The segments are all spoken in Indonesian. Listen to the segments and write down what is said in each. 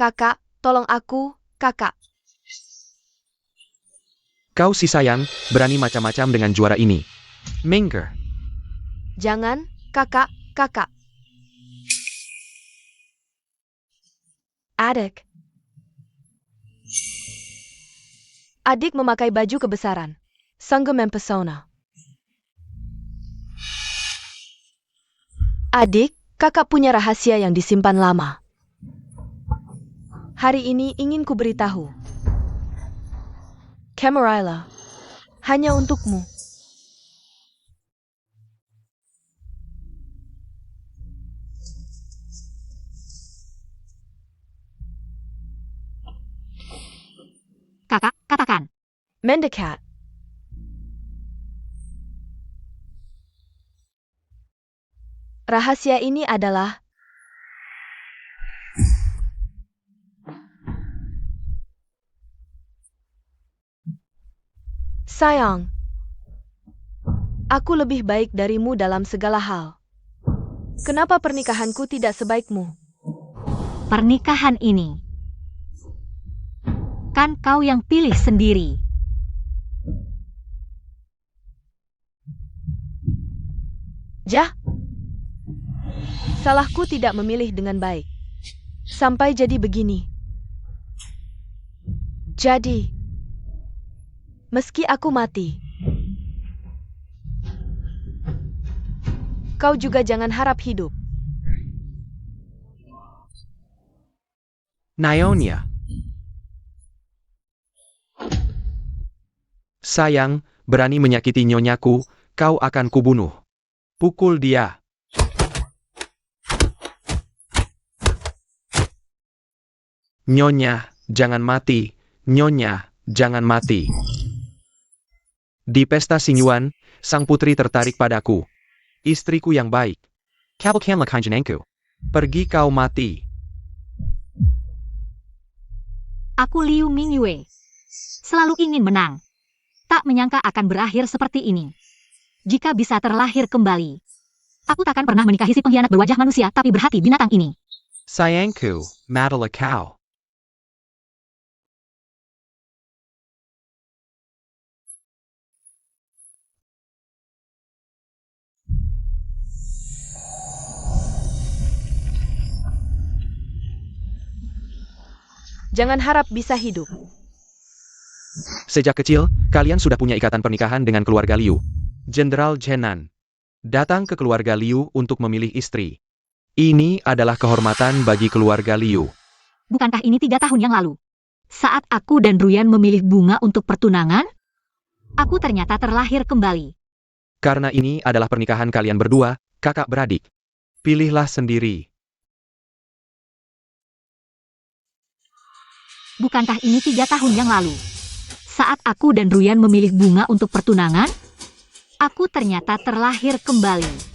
Kakak, tolong aku, kakak. Kau si sayang, berani macam-macam dengan juara ini. Minggir. Jangan, kakak, kakak. Adik. Adik memakai baju kebesaran. Sanggup mempesona. Adik, kakak punya rahasia yang disimpan lama. Hari ini ingin ku beritahu. Camarilla, hanya untukmu. Kakak, katakan. Mendekat. Rahasia ini adalah sayang. Aku lebih baik darimu dalam segala hal. Kenapa pernikahanku tidak sebaikmu? Pernikahan ini. Kan kau yang pilih sendiri. Jah. Salahku tidak memilih dengan baik. Sampai jadi begini. Jadi, meski aku mati, kau juga jangan harap hidup. Nyonya. Sayang, berani menyakiti nyonyaku, kau akan kubunuh. Pukul dia. Nyonya, jangan mati. Nyonya, jangan mati. Di pesta Xingyuan, sang putri tertarik padaku. Istriku yang baik. Kabalkanlah kanjenengku. Pergi kau mati. Aku Liu Mingyue. Selalu ingin menang. Tak menyangka akan berakhir seperti ini. Jika bisa terlahir kembali. Aku takkan pernah menikahi si pengkhianat berwajah manusia tapi berhati binatang ini. Sayangku, matilah kau. Jangan harap bisa hidup. Sejak kecil, kalian sudah punya ikatan pernikahan dengan keluarga Liu. Jenderal Zenan datang ke keluarga Liu untuk memilih istri. Ini adalah kehormatan bagi keluarga Liu. Bukankah ini 3 tahun yang lalu? Saat aku dan Ruyan memilih bunga untuk pertunangan, aku ternyata terlahir kembali. Karena ini adalah pernikahan kalian berdua, kakak beradik. Pilihlah sendiri. Bukankah ini 3 tahun yang lalu? Saat aku dan Ruyan memilih bunga untuk pertunangan, aku ternyata terlahir kembali.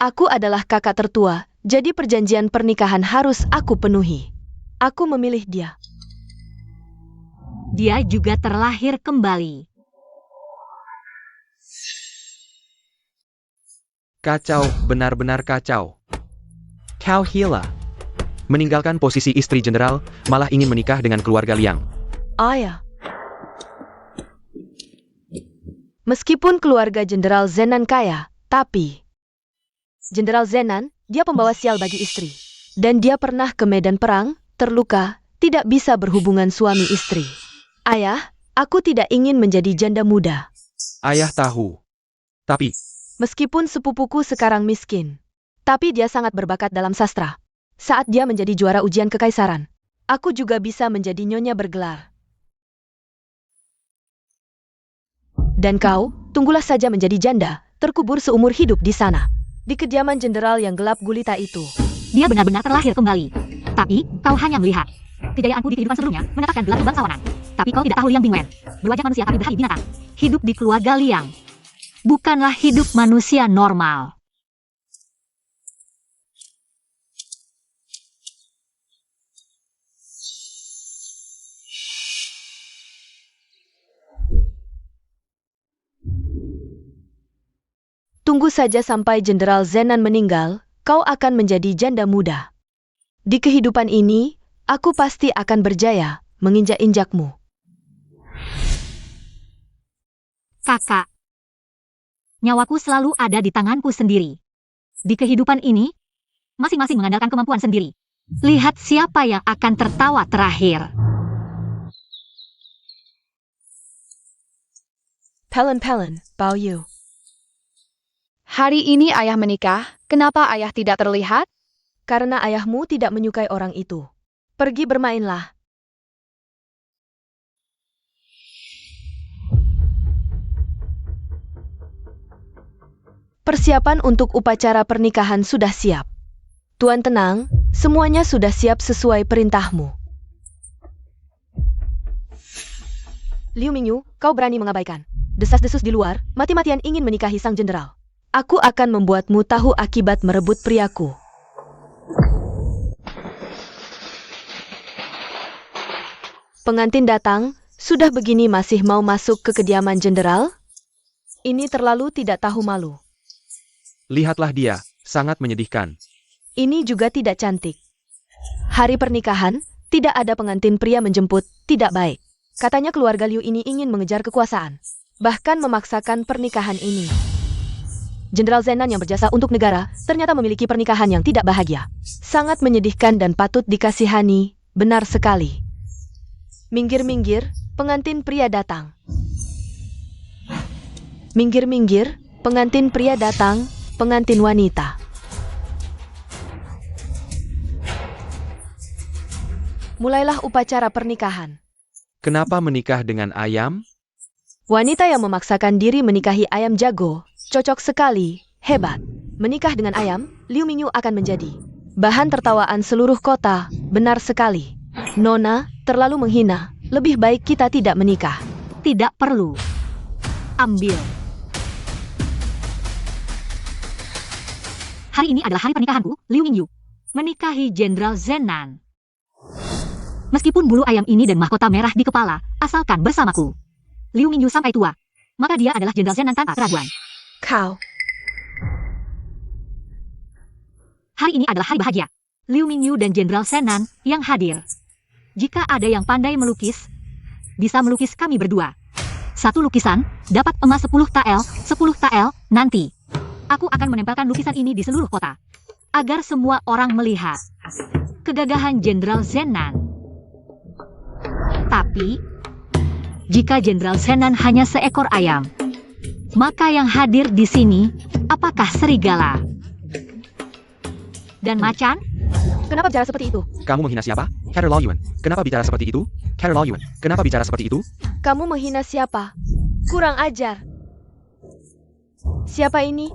Aku adalah kakak tertua, jadi perjanjian pernikahan harus aku penuhi. Aku memilih dia. Dia juga terlahir kembali. Kacau, benar-benar kacau. Kau gila. Meninggalkan posisi istri jenderal, malah ingin menikah dengan keluarga Liang. Ayah. Meskipun keluarga Jenderal Zenan kaya, tapi Jenderal Zenan, dia pembawa sial bagi istri. Dan dia pernah ke medan perang, terluka, tidak bisa berhubungan suami istri. Ayah, aku tidak ingin menjadi janda muda. Ayah tahu. Tapi, Meskipun sepupuku sekarang miskin, tapi dia sangat berbakat dalam sastra. Saat dia menjadi juara ujian kekaisaran, aku juga bisa menjadi nyonya bergelar. Dan kau, tunggulah saja menjadi janda, terkubur seumur hidup di sana. Di kediaman jenderal yang gelap gulita itu. Dia benar-benar terlahir kembali. Tapi, kau hanya melihat. Kejayaanku di kehidupan sebelumnya menetapkan gelar bangsawanan. Tapi kau tidak tahu Liang Bingwen. Berwajah manusia tapi berhati binatang. Hidup di keluarga Liang. Bukanlah hidup manusia normal. Tunggu saja sampai Jenderal Zenan meninggal, kau akan menjadi janda muda. Di kehidupan ini, aku pasti akan berjaya menginjak-injakmu. Kakak. Nyawaku selalu ada di tanganku sendiri. Di kehidupan ini, masing-masing mengandalkan kemampuan sendiri. Lihat siapa yang akan tertawa terakhir. Pelen-pelen, Bao Yu. Hari ini ayah menikah, kenapa ayah tidak terlihat? Karena ayahmu tidak menyukai orang itu. Pergi bermainlah. Persiapan untuk upacara pernikahan sudah siap. Tuan tenang, semuanya sudah siap sesuai perintahmu. Liu Mingyu, kau berani mengabaikan. Desas-desus di luar, mati-matian ingin menikahi sang jenderal. Aku akan membuatmu tahu akibat merebut priaku. Pengantin datang, sudah begini masih mau masuk ke kediaman jenderal? Ini terlalu tidak tahu malu. Lihatlah dia, sangat menyedihkan. Ini juga tidak cantik. Hari pernikahan, tidak ada pengantin pria menjemput, tidak baik. Katanya keluarga Liu ini ingin mengejar kekuasaan. Bahkan memaksakan pernikahan ini. Jenderal Zenan yang berjasa untuk negara, ternyata memiliki pernikahan yang tidak bahagia. Sangat menyedihkan dan patut dikasihani, benar sekali. Minggir-minggir, pengantin pria datang. Minggir-minggir, pengantin pria datang, pengantin wanita. Mulailah upacara pernikahan. Kenapa menikah dengan ayam? Wanita yang memaksakan diri menikahi ayam jago, cocok sekali, hebat. Menikah dengan ayam, Liu Mingyu akan menjadi bahan tertawaan seluruh kota, benar sekali. Nona, terlalu menghina, lebih baik kita tidak menikah. Tidak perlu. Ambil. Hari ini adalah hari pernikahanku, Liu Mingyu. Menikahi Jenderal Zenan. Meskipun bulu ayam ini dan mahkota merah di kepala, asalkan bersamaku. Liu Mingyu sampai tua, maka dia adalah Jenderal Zenan tanpa keraguan. Kau. Hari ini adalah hari bahagia. Liu Mingyu dan Jenderal Zenan yang hadir. Jika ada yang pandai melukis, bisa melukis kami berdua. Satu lukisan dapat emas 10 tael, 10 tael, nanti. Aku akan menempelkan lukisan ini di seluruh kota. Agar semua orang melihat kegagahan Jenderal Zenan. Tapi, jika Jenderal Zenan hanya seekor ayam, maka yang hadir di sini, apakah serigala? Dan macan? Kenapa bicara seperti itu? Kamu menghina siapa? Kader Law Yuan. Kenapa bicara seperti itu? Kader Law Yuan. Kenapa bicara seperti itu? Kamu menghina siapa? Kurang ajar. Siapa ini?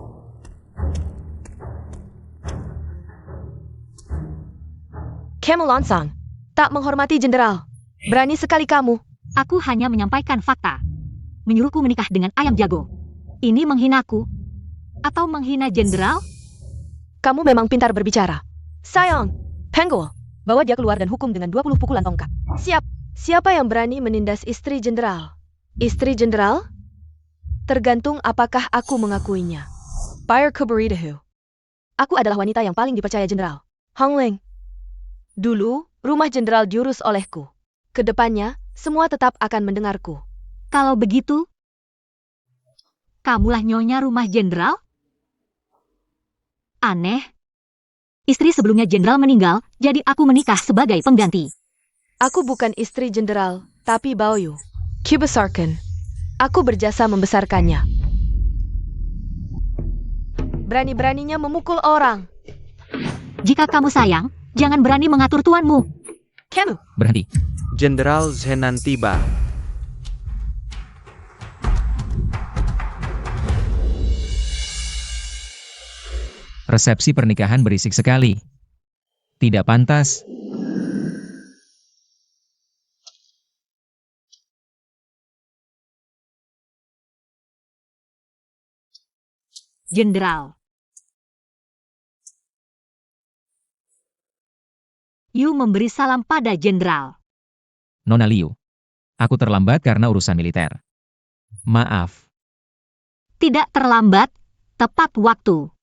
Kamu Lonsang. Tak menghormati jenderal. Berani sekali kamu. Aku hanya menyampaikan fakta. Menyuruhku menikah dengan ayam jago. Ini menghinaku? Atau menghina jenderal? Kamu memang pintar berbicara. Sayang, Penggol, bawa dia keluar dan hukum dengan 20 pukulan tongkat. Siap. Siapa yang berani menindas istri jenderal? Istri jenderal? Tergantung apakah aku mengakuinya. Fire Kuberidahu. Aku adalah wanita yang paling dipercaya jenderal. Hong Ling. Dulu, rumah jenderal diurus olehku. Kedepannya, semua tetap akan mendengarku. Kalau begitu, kamulah nyonya rumah jenderal? Aneh. Istri sebelumnya jenderal meninggal, jadi aku menikah sebagai pengganti. Aku bukan istri jenderal, tapi Baoyu. Kibesarkan. Aku berjasa membesarkannya. Berani-beraninya memukul orang. Jika kamu sayang, jangan berani mengatur tuanmu. Kamu. Berhenti. Jenderal Zenan tiba. Resepsi pernikahan berisik sekali. Tidak pantas. Jenderal. Yu memberi salam pada jenderal. Nona Liu. Aku terlambat karena urusan militer. Maaf. Tidak terlambat, Tepat waktu.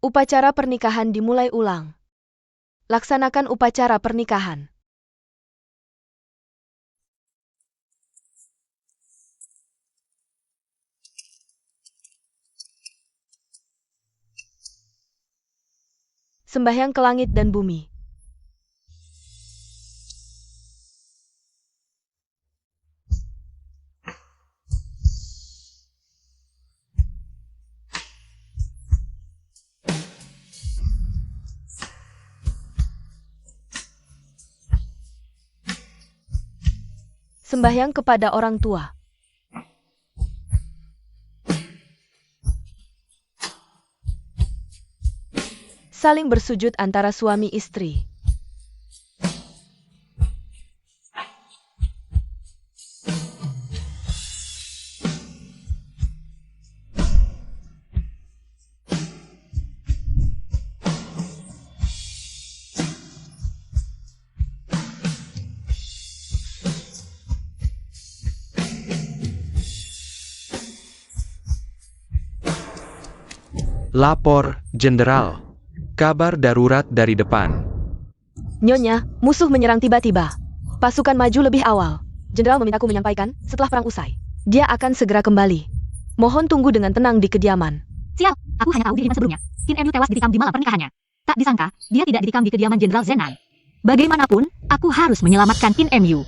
Upacara pernikahan dimulai ulang. Laksanakan upacara pernikahan. Sembahyang ke langit dan bumi. Sembahyang kepada orang tua. Saling bersujud antara suami istri. Lapor, Jenderal. Kabar darurat dari depan. Nyonya, musuh menyerang tiba-tiba. Pasukan maju lebih awal. Jenderal memintaku menyampaikan, setelah perang usai, dia akan segera kembali. Mohon tunggu dengan tenang di kediaman. Sial, aku hanya tahu dirinya sebelumnya. Qin Emyu tewas ditikam di malam pernikahannya. Tak disangka, dia tidak ditikam di kediaman Jenderal Zenan. Bagaimanapun, aku harus menyelamatkan Qin Emyu.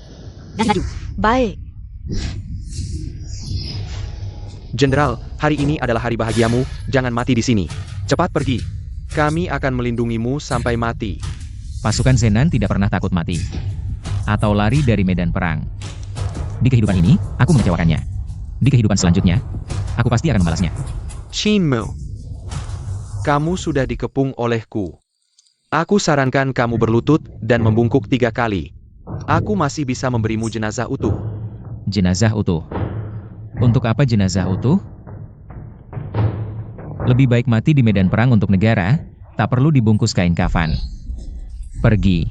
Dan maju. Baik. Jenderal, hari ini adalah hari bahagiamu, jangan mati di sini. Cepat pergi. Kami akan melindungimu sampai mati. Pasukan Zenan tidak pernah takut mati. Atau lari dari medan perang. Di kehidupan ini, aku mengecewakannya. Di kehidupan selanjutnya, aku pasti akan membalasnya. Shinmu. Kamu sudah dikepung olehku. Aku sarankan kamu berlutut dan membungkuk 3 kali. Aku masih bisa memberimu jenazah utuh. Jenazah utuh. Untuk apa jenazah utuh? Lebih baik mati di medan perang untuk negara, tak perlu dibungkus kain kafan. Pergi.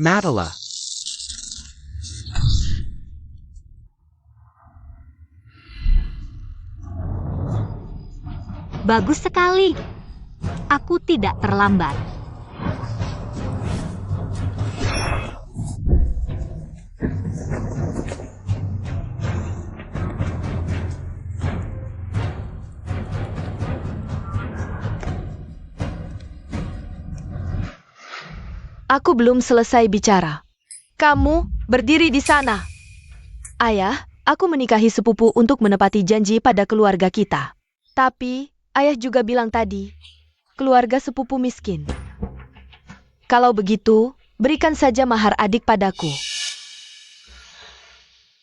Madala. Bagus sekali. Aku tidak terlambat. Aku belum selesai bicara. Kamu berdiri di sana. Ayah, aku menikahi sepupu untuk menepati janji pada keluarga kita. Tapi, ayah juga bilang tadi, keluarga sepupu miskin. Kalau begitu, berikan saja mahar adik padaku.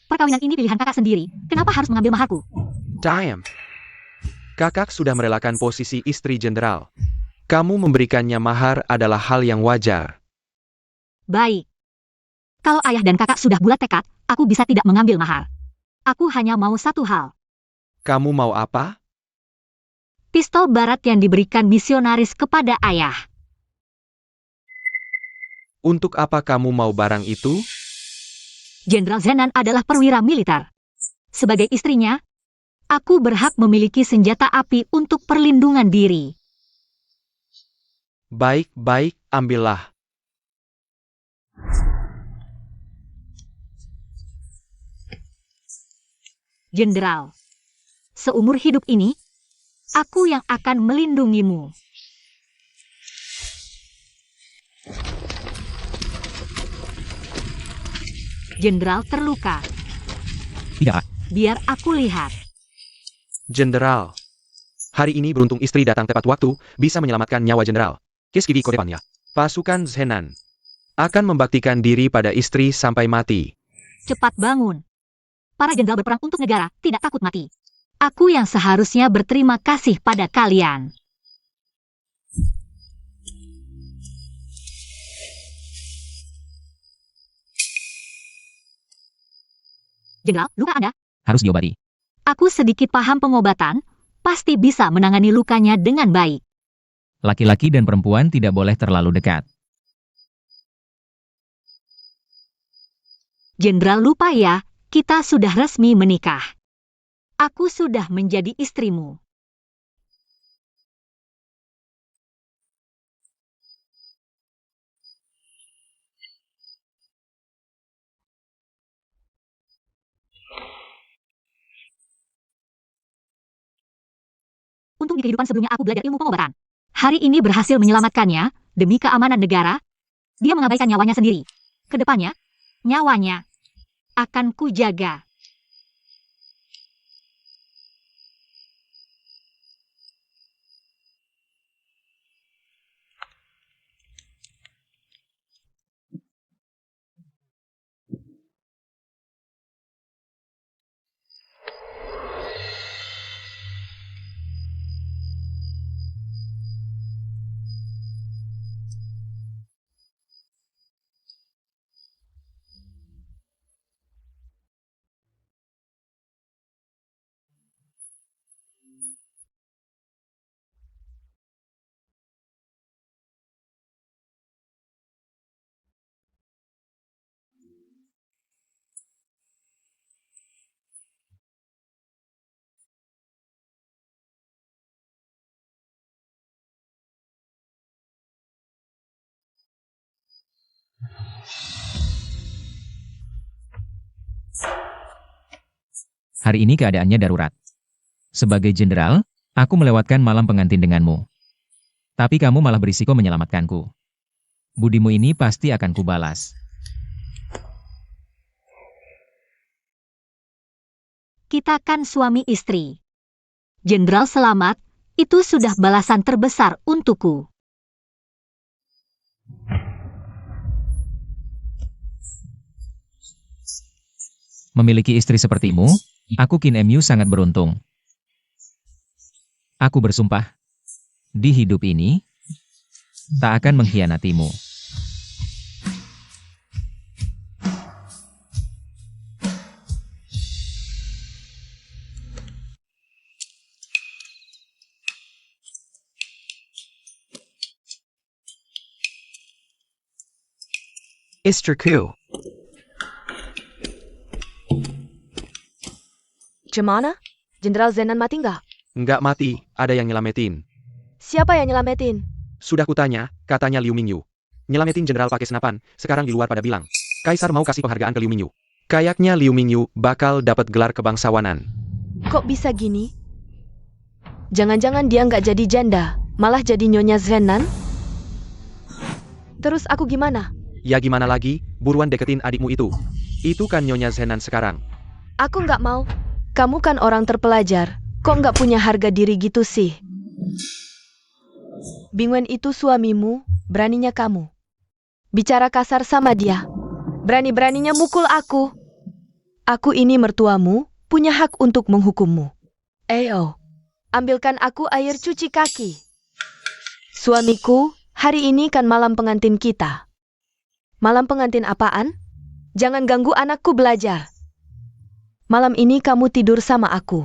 Perkawinan ini pilihan kakak sendiri. Kenapa harus mengambil maharku? Diam. Kakak sudah merelakan posisi istri jenderal. Kamu memberikannya mahar adalah hal yang wajar. Baik. Kalau ayah dan kakak sudah bulat tekad, aku bisa tidak mengambil mahar. Aku hanya mau satu hal. Kamu mau apa? Pistol barat yang diberikan misionaris kepada ayah. Untuk apa kamu mau barang itu? Jenderal Zenan adalah perwira militer. Sebagai istrinya, aku berhak memiliki senjata api untuk perlindungan diri. Baik-baik, ambillah. Jenderal, seumur hidup ini, aku yang akan melindungimu. Jenderal terluka. Tidak. Biar aku lihat. Jenderal. Hari ini beruntung istri datang tepat waktu, bisa menyelamatkan nyawa jenderal. Kiskidi kodepannya. Pasukan Zenan akan membaktikan diri pada istri sampai mati. Cepat bangun. Para jenderal berperang untuk negara, tidak takut mati. Aku yang seharusnya berterima kasih pada kalian. Jenderal, luka Anda? harus diobati. Aku sedikit paham pengobatan, pasti bisa menangani lukanya dengan baik. Laki-laki dan perempuan tidak boleh terlalu dekat. Jenderal lupa ya, kita sudah resmi menikah. Aku sudah menjadi istrimu. Untung di kehidupan sebelumnya aku belajar ilmu pengobatan. Hari ini berhasil menyelamatkannya, demi keamanan negara. Dia mengabaikan nyawanya sendiri. Kedepannya, nyawanya akan kujaga. Hari ini keadaannya darurat. Sebagai jenderal, aku melewatkan malam pengantin denganmu. Tapi kamu malah berisiko menyelamatkanku. Budimu ini pasti akan kubalas. Kita kan suami istri. Jenderal selamat, itu sudah balasan terbesar untukku. Memiliki istri sepertimu, aku Qin Mu sangat beruntung. Aku bersumpah, di hidup ini, tak akan mengkhianatimu. Istriku. Gimana? Jenderal Zenan mati nggak? Nggak mati, ada yang nyelamatin. Siapa yang nyelamatin? Sudah kutanya, katanya Liu Mingyu. Nyelamatin jenderal pakai senapan, sekarang di luar pada bilang. Kaisar mau kasih penghargaan ke Liu Mingyu. Kayaknya Liu Mingyu bakal dapat gelar kebangsawanan. Kok bisa gini? Jangan-jangan dia nggak jadi janda, malah jadi Nyonya Zenan? Terus aku gimana? Ya gimana lagi, buruan deketin adikmu itu. Itu kan Nyonya Zenan sekarang. Aku nggak mau. Kamu kan orang terpelajar, kok nggak punya harga diri gitu sih? Bingwen itu suamimu, beraninya kamu bicara kasar sama dia. Berani-beraninya mukul aku. Aku ini mertuamu, punya hak untuk menghukummu. Ayo, ambilkan aku air cuci kaki. Suamiku, hari ini kan malam pengantin kita. Malam pengantin apaan? Jangan ganggu anakku belajar. Malam ini kamu tidur sama aku.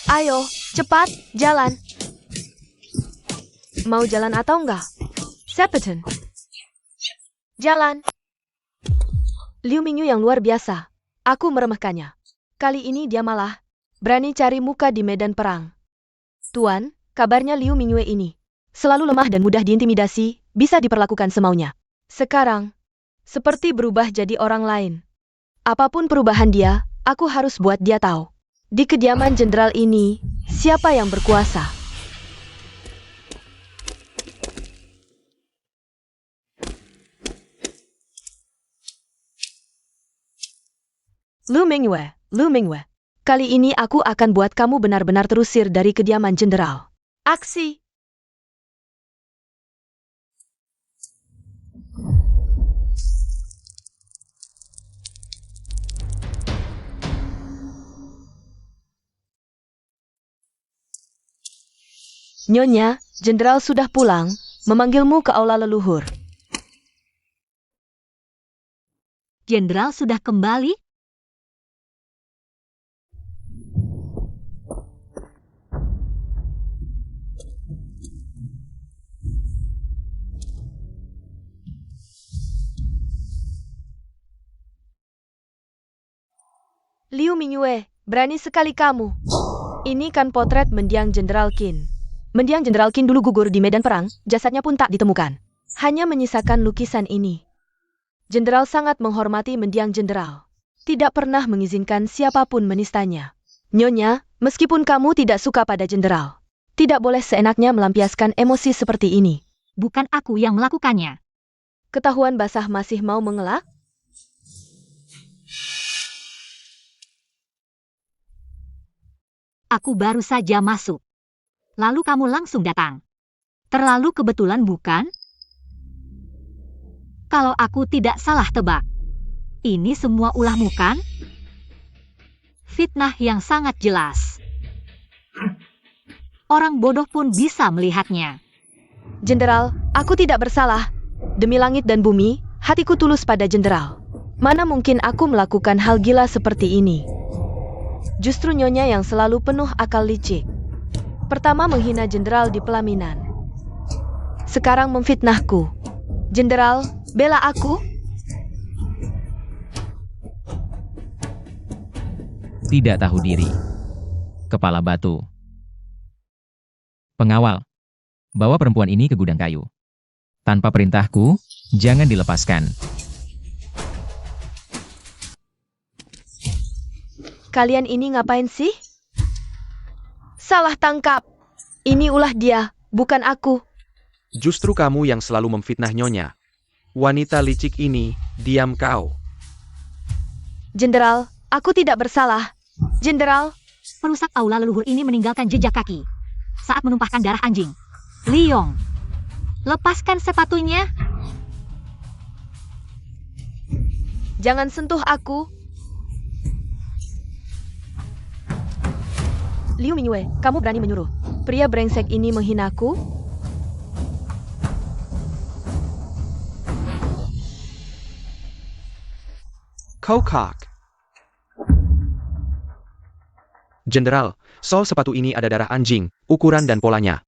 Ayo, cepat, jalan. Mau jalan atau enggak? Sepeton. Jalan. Liu Mingyu yang luar biasa. Aku meremehkannya. Kali ini dia malah berani cari muka di medan perang. Tuan, kabarnya Liu Mingyu ini selalu lemah dan mudah diintimidasi, bisa diperlakukan semaunya. Sekarang, seperti berubah jadi orang lain. Apapun perubahan dia, aku harus buat dia tahu. Di kediaman jenderal ini, siapa yang berkuasa? Lu Mingwe. Kali ini aku akan buat kamu benar-benar terusir dari kediaman jenderal. Aksi! Nyonya, jenderal sudah pulang, memanggilmu ke aula leluhur. Jenderal sudah kembali? Liu Mingyue, berani sekali kamu. Ini kan potret mendiang Jenderal Qin. Mendiang Jenderal Qin dulu gugur di medan perang, jasadnya pun tak ditemukan. Hanya menyisakan lukisan ini. Jenderal sangat menghormati mendiang jenderal. Tidak pernah mengizinkan siapapun menistanya. Nyonya, meskipun kamu tidak suka pada jenderal, tidak boleh seenaknya melampiaskan emosi seperti ini. Bukan aku yang melakukannya. Ketahuan basah masih mau mengelak? Aku baru saja masuk. Lalu kamu langsung datang. Terlalu kebetulan bukan? Kalau aku tidak salah tebak. Ini semua ulahmu kan? Fitnah yang sangat jelas. Orang bodoh pun bisa melihatnya. Jenderal, aku tidak bersalah. Demi langit dan bumi, hatiku tulus pada jenderal. Mana mungkin aku melakukan hal gila seperti ini? Justru nyonya yang selalu penuh akal licik. Pertama menghina jenderal di pelaminan. Sekarang memfitnahku. Jenderal, bela aku? Tidak tahu diri. Kepala batu. Pengawal, bawa perempuan ini ke gudang kayu. Tanpa perintahku, jangan dilepaskan. Kalian ini ngapain sih? Salah tangkap. Ini ulah dia, bukan aku. Justru kamu yang selalu memfitnah Nyonya. Wanita licik ini, diam kau. Jenderal, aku tidak bersalah. Jenderal, Perusak aula leluhur ini meninggalkan jejak kaki. Saat menumpahkan darah anjing. Liong, lepaskan sepatunya. jangan sentuh aku. Liu Mingyue, kamu berani menyuruh pria brengsek ini menghinaku? Kokak. Jenderal, sol sepatu ini ada darah anjing, ukuran dan polanya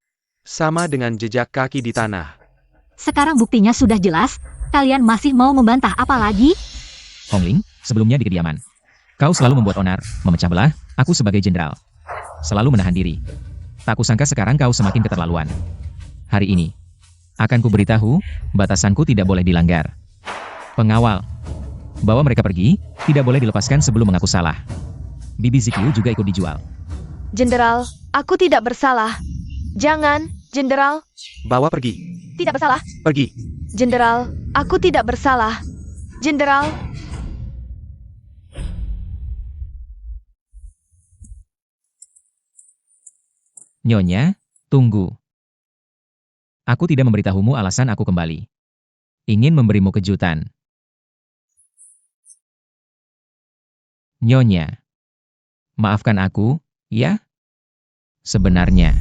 sama dengan jejak kaki di tanah. Sekarang buktinya sudah jelas. Kalian masih mau membantah apa lagi? Hongling, sebelumnya di kediaman. Kau selalu membuat onar, memecah belah, aku sebagai jenderal. Selalu menahan diri. Tak kusangka sekarang kau semakin keterlaluan. Hari ini, akan kuberitahu, batasanku tidak boleh dilanggar. Pengawal, bawa mereka pergi, tidak boleh dilepaskan sebelum mengaku salah. Bibi Zikyu juga ikut dijual. Jenderal, aku tidak bersalah. Jangan, Jenderal. Bawa pergi. Tidak bersalah. Pergi. Jenderal, aku tidak bersalah. Jenderal. Nyonya, tunggu. Aku tidak memberitahumu alasan aku kembali. Ingin memberimu kejutan. Nyonya, maafkan aku, ya? Sebenarnya,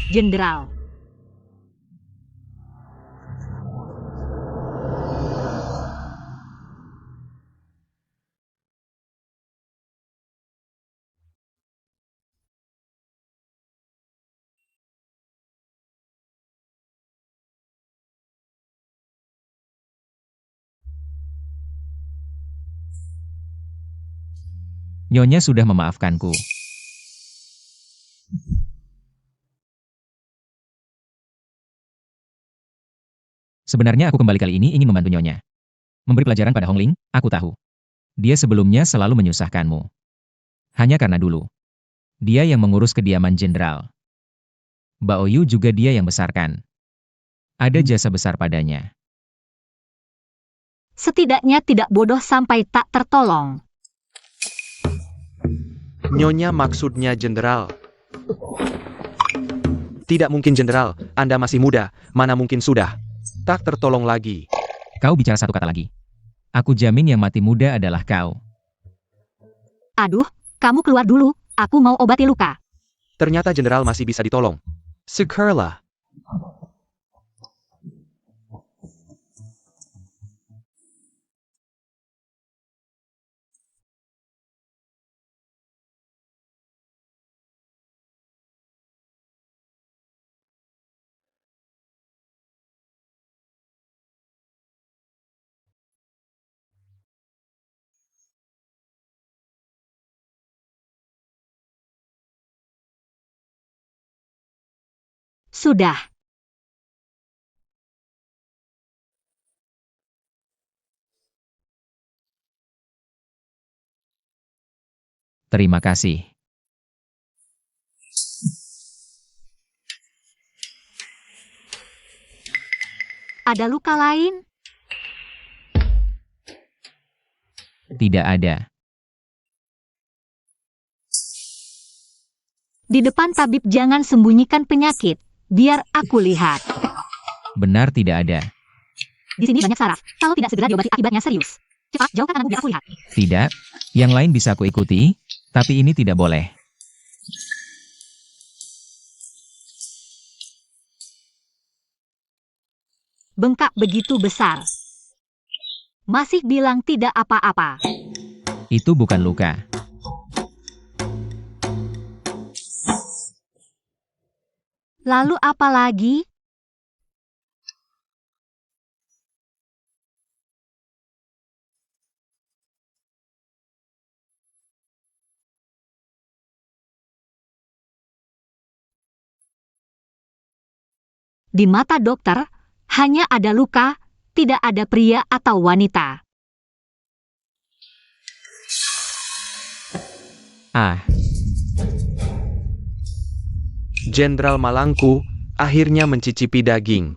Jenderal. Nyonya sudah memaafkanku. Sebenarnya aku kembali kali ini ingin membantu Nyonya. Memberi pelajaran pada Hongling, aku tahu. Dia sebelumnya selalu menyusahkanmu. Hanya karena dulu. Dia yang mengurus kediaman jenderal. Bao Yu juga dia yang besarkan. Ada jasa besar padanya. Setidaknya tidak bodoh sampai tak tertolong. Nyonya maksudnya jenderal. Tidak mungkin jenderal, Anda masih muda, mana mungkin sudah. Tak tertolong lagi. Kau bicara satu kata lagi. Aku jamin yang mati muda adalah kau. Aduh, kamu keluar dulu. Aku mau obati luka. Ternyata jenderal masih bisa ditolong. Syukurlah. Sudah. Terima kasih. Ada luka lain? Tidak ada. Di depan tabib jangan sembunyikan penyakit. Biar aku lihat. Benar tidak ada. Di sini banyak saraf. Kalau tidak segera diobati akibatnya serius. Cepat, jauhkan tanganmu biar aku lihat. Tidak. Yang lain bisa aku ikuti, tapi ini tidak boleh. Bengkak begitu besar. Masih bilang tidak apa-apa. Itu bukan luka. Lalu apa lagi? Di mata dokter, hanya ada luka, tidak ada pria atau wanita. Ah, Jenderal Malangku akhirnya mencicipi daging.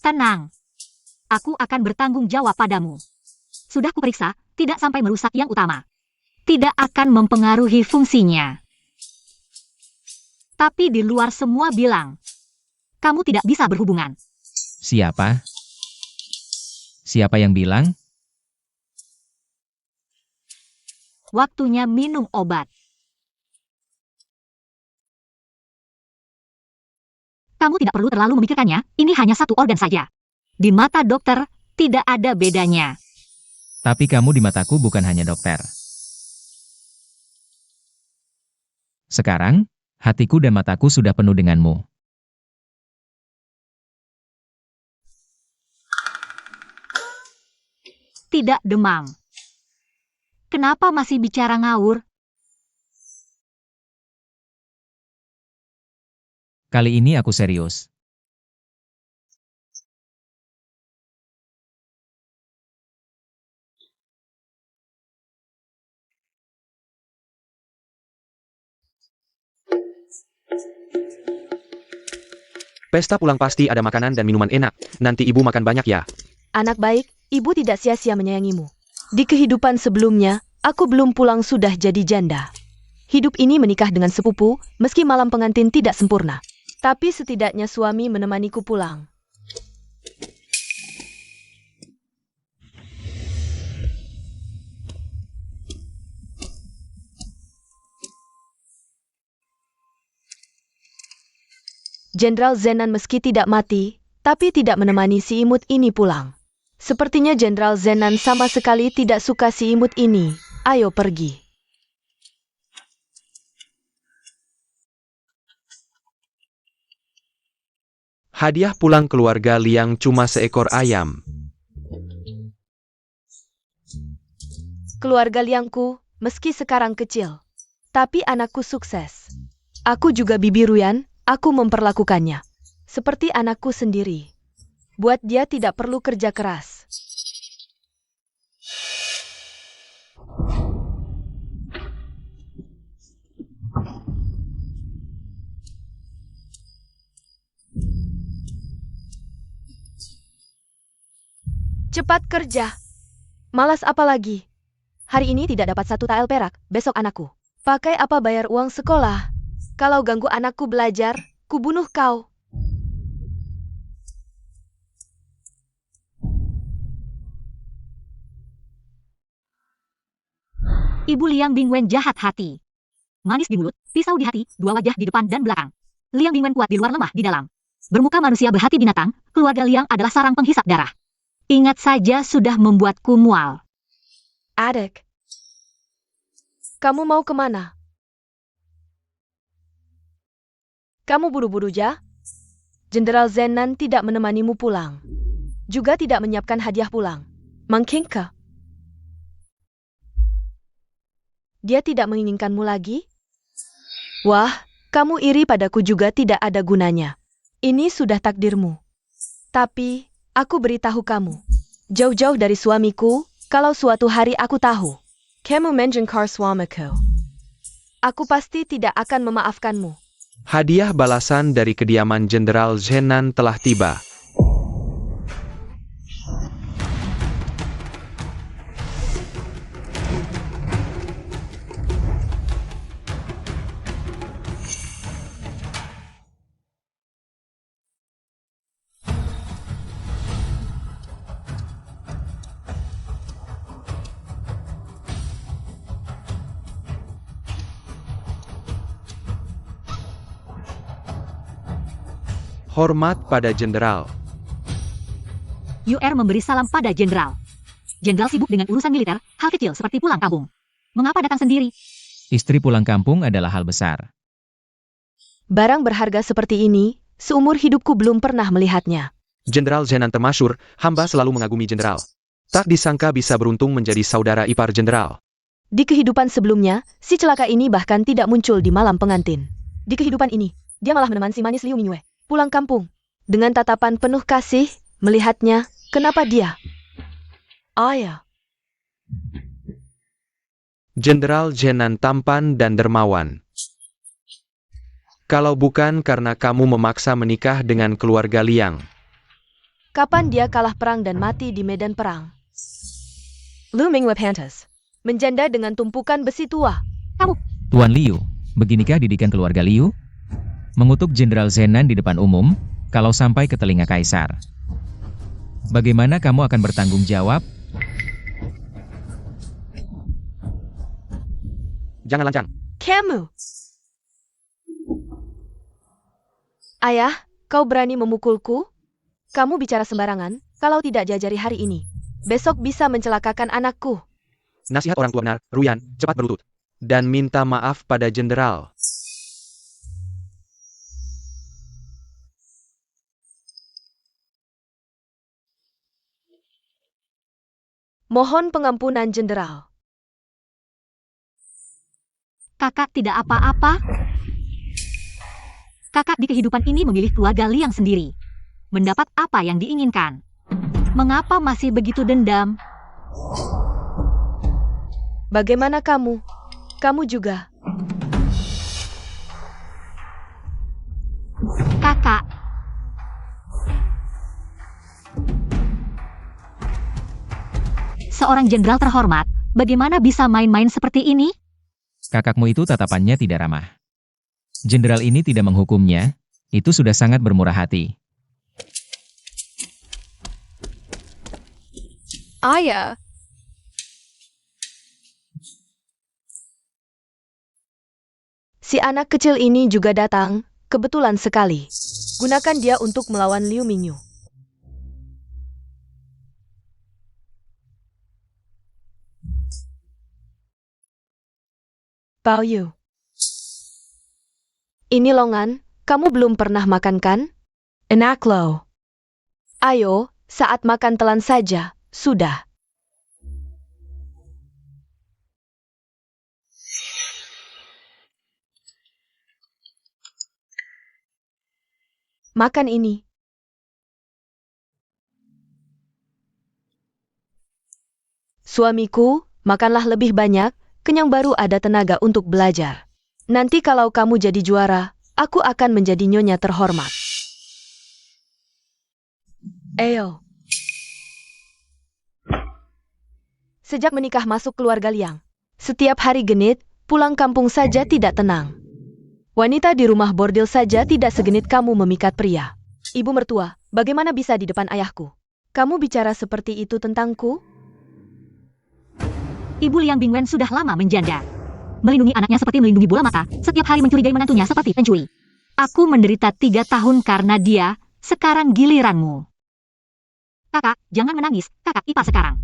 Tenang. Aku akan bertanggung jawab padamu. Sudah kuperiksa, tidak sampai merusak yang utama. Tidak akan mempengaruhi fungsinya. Tapi di luar semua bilang, kamu tidak bisa berhubungan. siapa? Siapa yang bilang? Waktunya minum obat. Kamu tidak perlu terlalu memikirkannya, ini hanya satu organ saja. Di mata dokter, tidak ada bedanya. Tapi kamu di mataku bukan hanya dokter. Sekarang, hatiku dan mataku sudah penuh denganmu. Tidak demam. Kenapa masih bicara ngawur? Kali ini aku serius. Pesta pulang pasti ada makanan dan minuman enak. Nanti ibu makan banyak ya. Anak baik, ibu tidak sia-sia menyayangimu. Di kehidupan sebelumnya, aku belum pulang sudah jadi janda. Hidup ini menikah dengan sepupu, meski malam pengantin tidak sempurna. Tapi setidaknya suami menemaniku pulang. Jenderal Zenan meski tidak mati, tapi tidak menemani si imut ini pulang. Sepertinya Jenderal Zenan sama sekali tidak suka si imut ini. Ayo pergi. Hadiah pulang keluarga Liang cuma seekor ayam. Keluarga Liangku, meski sekarang kecil, tapi anakku sukses. Aku juga Bibi Ruyan, aku memperlakukannya seperti anakku sendiri. Buat dia tidak perlu kerja keras. Cepat kerja. Malas apa lagi? Hari ini tidak dapat 1 tael perak, besok anakku. Pakai apa bayar uang sekolah? Kalau ganggu anakku belajar, kubunuh kau. Ibu Liang Bingwen jahat hati. Manis di mulut, pisau di hati, 2 wajah di depan dan belakang. Liang Bingwen kuat di luar, lemah di dalam. Bermuka manusia berhati binatang, keluarga Liang adalah sarang penghisap darah. Ingat saja sudah membuatku mual. Adik, kamu mau kemana? Kamu buru-buru ja? Jenderal Zenan tidak menemanimu pulang. Juga tidak menyiapkan hadiah pulang. Mangkingka. Dia tidak menginginkanmu lagi? Wah, kamu iri padaku juga tidak ada gunanya. Ini sudah takdirmu. Tapi, aku beritahu kamu. Jauh-jauh dari suamiku, kalau suatu hari aku tahu. Kamu menjengkar suamiku. Aku pasti tidak akan memaafkanmu. Hadiah balasan dari kediaman Jenderal Zenan telah tiba. Hormat pada Jenderal. UR memberi salam pada Jenderal. Jenderal sibuk dengan urusan militer, hal kecil seperti pulang kampung. Mengapa datang sendiri? Istri pulang kampung adalah hal besar. Barang berharga seperti ini, seumur hidupku belum pernah melihatnya. Jenderal Zenan termasyhur, hamba selalu mengagumi Jenderal. Tak disangka bisa beruntung menjadi saudara ipar Jenderal. Di kehidupan sebelumnya, si celaka ini bahkan tidak muncul di malam pengantin. Di kehidupan ini, dia malah menemani si manis Liu Mingyue pulang kampung. Dengan tatapan penuh kasih, melihatnya, kenapa dia? Ayah. Jenderal Zenan tampan dan dermawan. Kalau bukan karena kamu memaksa menikah dengan keluarga Liang. Kapan dia kalah perang dan mati di medan perang? Lu Mingyue pantas. Menjanda dengan tumpukan besi tua. Tuan Liu, beginikah didikan keluarga Liu? Mengutuk Jenderal Zenan di depan umum, kalau sampai ke telinga Kaisar. Bagaimana kamu akan bertanggung jawab? Jangan lancang. Kamu. Ayah, kau berani memukulku? Kamu bicara sembarangan, kalau tidak jajari hari ini. Besok bisa mencelakakan anakku. Nasihat orang tua benar, Ruyan, cepat berlutut. Dan minta maaf pada Jenderal. Mohon pengampunan Jenderal. Kakak tidak apa-apa. Kakak di kehidupan ini memilih keluarga Liang sendiri. Mendapat apa yang diinginkan. Mengapa masih begitu dendam? Bagaimana kamu? Kamu juga. Kakak. Seorang jenderal terhormat, bagaimana bisa main-main seperti ini? Kakakmu itu tatapannya tidak ramah. Jenderal ini tidak menghukumnya, itu sudah sangat bermurah hati. Ayah, Si anak kecil ini juga datang, kebetulan sekali. Gunakan dia untuk melawan Liu Mingyu. Bao Yu. Ini longan, kamu belum pernah makan kan? Enak loh. Ayo, saat makan telan saja, sudah. Makan ini. Suamiku, makanlah lebih banyak, kenyang baru ada tenaga untuk belajar. Nanti kalau kamu jadi juara, aku akan menjadi nyonya terhormat. Ayo. Sejak menikah masuk keluarga Liang, setiap hari genit, pulang kampung saja tidak tenang. Wanita di rumah bordil saja tidak segenit kamu memikat pria. Ibu mertua, bagaimana bisa di depan ayahku? Kamu bicara seperti itu tentangku? Ibu Liang Bingwen sudah lama menjanda. Melindungi anaknya seperti melindungi bola mata, setiap hari mencurigai menantunya seperti pencuri. Aku menderita 3 tahun karena dia, sekarang giliranmu. Kakak, jangan menangis, kakak ipar sekarang.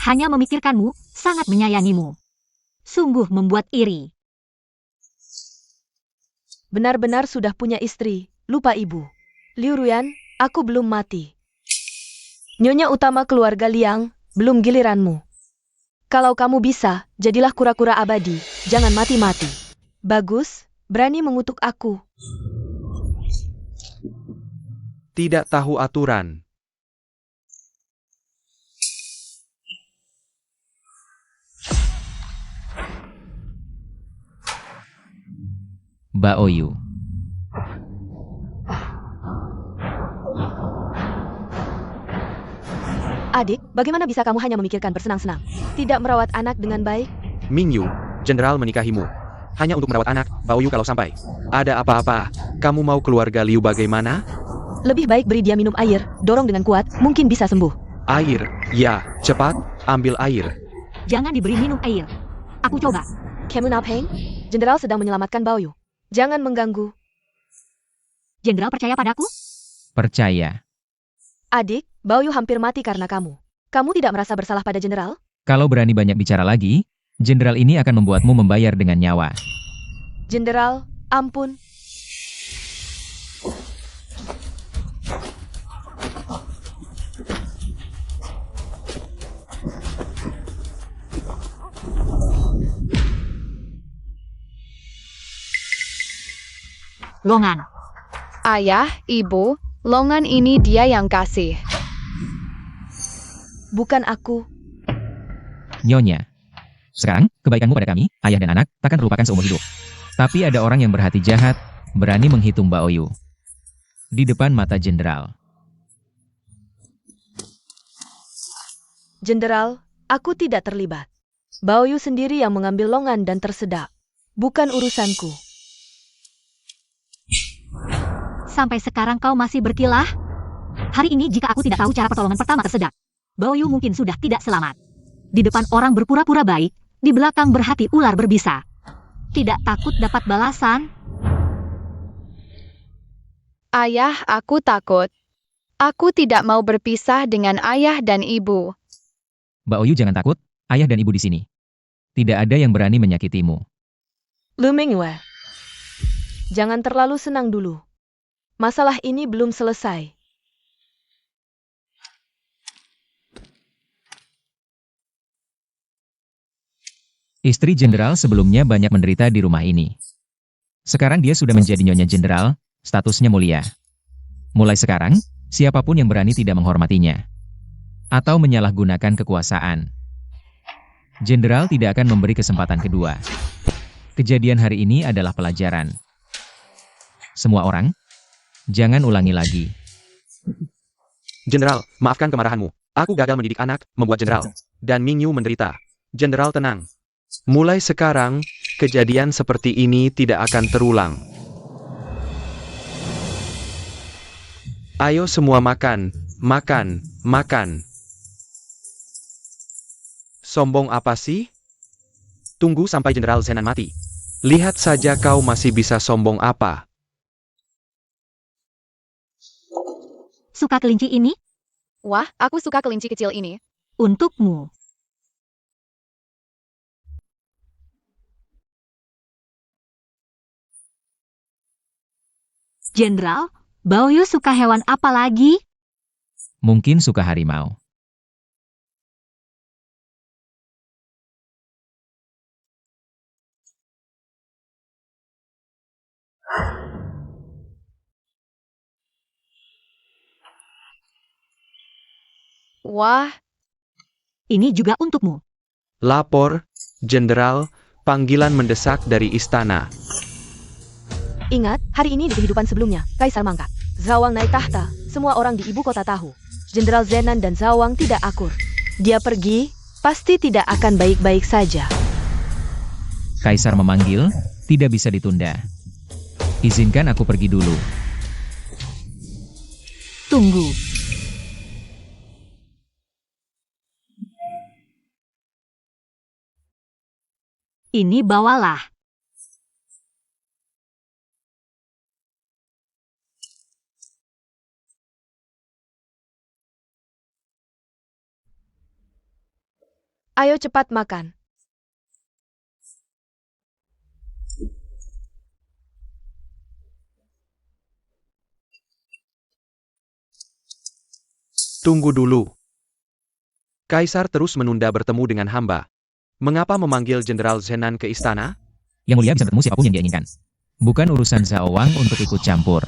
Hanya memikirkanmu, sangat menyayangimu. Sungguh membuat iri. Benar-benar sudah punya istri, lupa ibu. Liu Ruyan, aku belum mati. Nyonya utama keluarga Liang, belum giliranmu. Kalau kamu bisa, jadilah kura-kura abadi, jangan mati-mati. Bagus, berani mengutuk aku. Tidak tahu aturan. Baoyu. Adik, bagaimana bisa kamu hanya memikirkan bersenang-senang? Tidak merawat anak dengan baik? Mingyu, Jenderal menikahimu. Hanya untuk merawat anak, Baoyu kalau sampai ada apa-apa, kamu mau keluarga Liu bagaimana? Lebih baik beri dia minum air, dorong dengan kuat, mungkin bisa sembuh. Air, ya, cepat, ambil air. Jangan diberi minum air. Aku coba. Kemunapeng, Jenderal sedang menyelamatkan Baoyu. Jangan mengganggu. Jenderal percaya padaku? Percaya. Adik, Baoyu hampir mati karena kamu. Kamu tidak merasa bersalah pada Jenderal? Kalau berani banyak bicara lagi, jenderal ini akan membuatmu membayar dengan nyawa. Jenderal, ampun. Longan. Ayah, ibu, longan ini dia yang kasih. Bukan aku. Nyonya. Sekarang, kebaikanmu pada kami, ayah dan anak, takkan terlupakan seumur hidup. Tapi ada orang yang berhati jahat, berani menghitung Baoyu. Di depan mata jenderal. Jenderal, aku tidak terlibat. Baoyu sendiri yang mengambil longan dan tersedak. Bukan urusanku. Sampai sekarang kau masih berkilah? Hari ini jika aku tidak tahu cara pertolongan pertama tersedak, Baoyu mungkin sudah tidak selamat. Di depan orang berpura-pura baik, di belakang berhati ular berbisa. Tidak takut dapat balasan? Ayah, aku takut. Aku tidak mau berpisah dengan ayah dan ibu. Baoyu jangan takut, ayah dan ibu di sini. Tidak ada yang berani menyakitimu. Lu Mingyue, jangan terlalu senang dulu. Masalah ini belum selesai. Istri jenderal sebelumnya banyak menderita di rumah ini. Sekarang dia sudah menjadi nyonya jenderal, statusnya mulia. Mulai sekarang, siapapun yang berani tidak menghormatinya atau menyalahgunakan kekuasaan, jenderal tidak akan memberi kesempatan kedua. Kejadian hari ini adalah pelajaran. Semua orang, jangan ulangi lagi. Jenderal, maafkan kemarahanmu. Aku gagal mendidik anak, membuat jenderal dan Mingyu menderita. Jenderal tenang. Mulai sekarang, kejadian seperti ini tidak akan terulang. Ayo semua makan, makan, makan. Sombong apa sih? Tunggu sampai Jenderal Zenan mati. Lihat saja kau masih bisa sombong apa. Suka kelinci ini? Wah, aku suka kelinci kecil ini. Untukmu. Jenderal, Baoyu suka hewan apa lagi? Mungkin suka harimau. Wah, Ini juga untukmu. Lapor, Jenderal, panggilan mendesak dari istana. Ingat, hari ini di kehidupan sebelumnya, Kaisar mangkat. Zawang naik tahta, semua orang di ibu kota tahu. Jenderal Zenan dan Zawang tidak akur. Dia pergi, pasti tidak akan baik-baik saja. Kaisar memanggil, tidak bisa ditunda. Izinkan aku pergi dulu. Tunggu. Ini bawalah. Ayo cepat makan. Tunggu dulu. Kaisar terus menunda bertemu dengan hamba. Mengapa memanggil Jenderal Zenan ke istana? Yang mulia bisa bertemu siapapun yang dia inginkan. Bukan urusan Zhao Wang untuk ikut campur.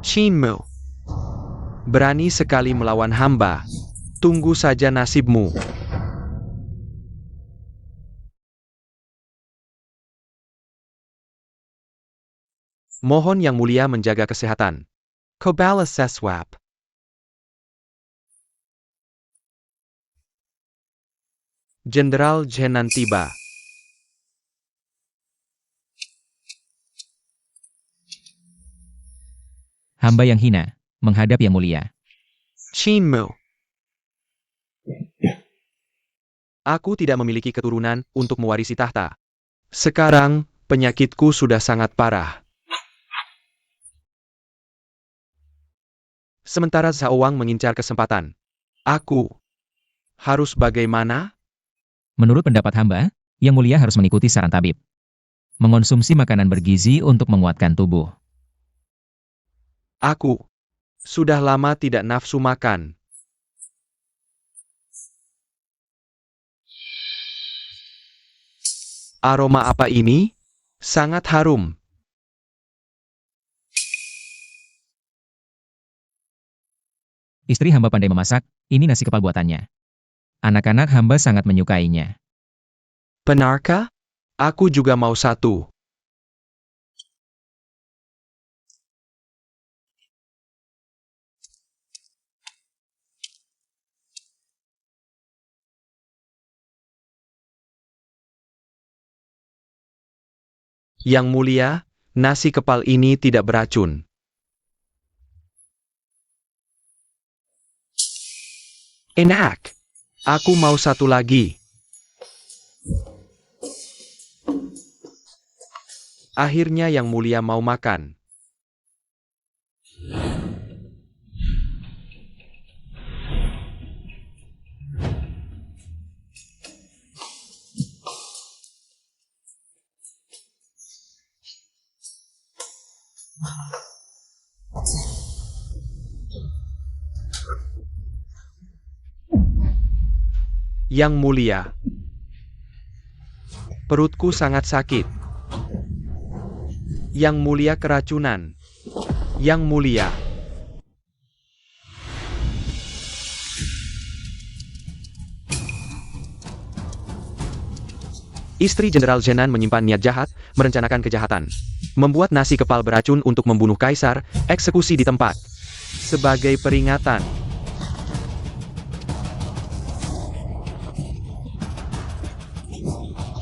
Shinmu. Berani sekali melawan hamba. Tunggu saja nasibmu. Mohon Yang Mulia menjaga kesehatan. Kobala Seswap. Jenderal Zenan tiba. Hamba yang hina, menghadap Yang Mulia. Shinmu. Aku tidak memiliki keturunan untuk mewarisi tahta. Sekarang, penyakitku sudah sangat parah. Sementara Zhao Wang mengincar kesempatan. Aku harus bagaimana? Menurut pendapat hamba, Yang Mulia harus mengikuti saran tabib. Mengonsumsi makanan bergizi untuk menguatkan tubuh. Aku sudah lama tidak nafsu makan. Aroma apa ini? Sangat harum. Istri hamba pandai memasak, ini nasi kepal buatannya. Anak-anak hamba sangat menyukainya. Benarkah? Aku juga mau satu. Yang Mulia, nasi kepal ini tidak beracun. Enak. Aku mau satu lagi. Akhirnya Yang Mulia mau makan. Yang Mulia, perutku sangat sakit. Yang Mulia keracunan. Yang Mulia. Istri Jenderal Zenan menyimpan niat jahat, merencanakan kejahatan. Membuat nasi kepal beracun untuk membunuh kaisar, eksekusi di tempat. Sebagai peringatan.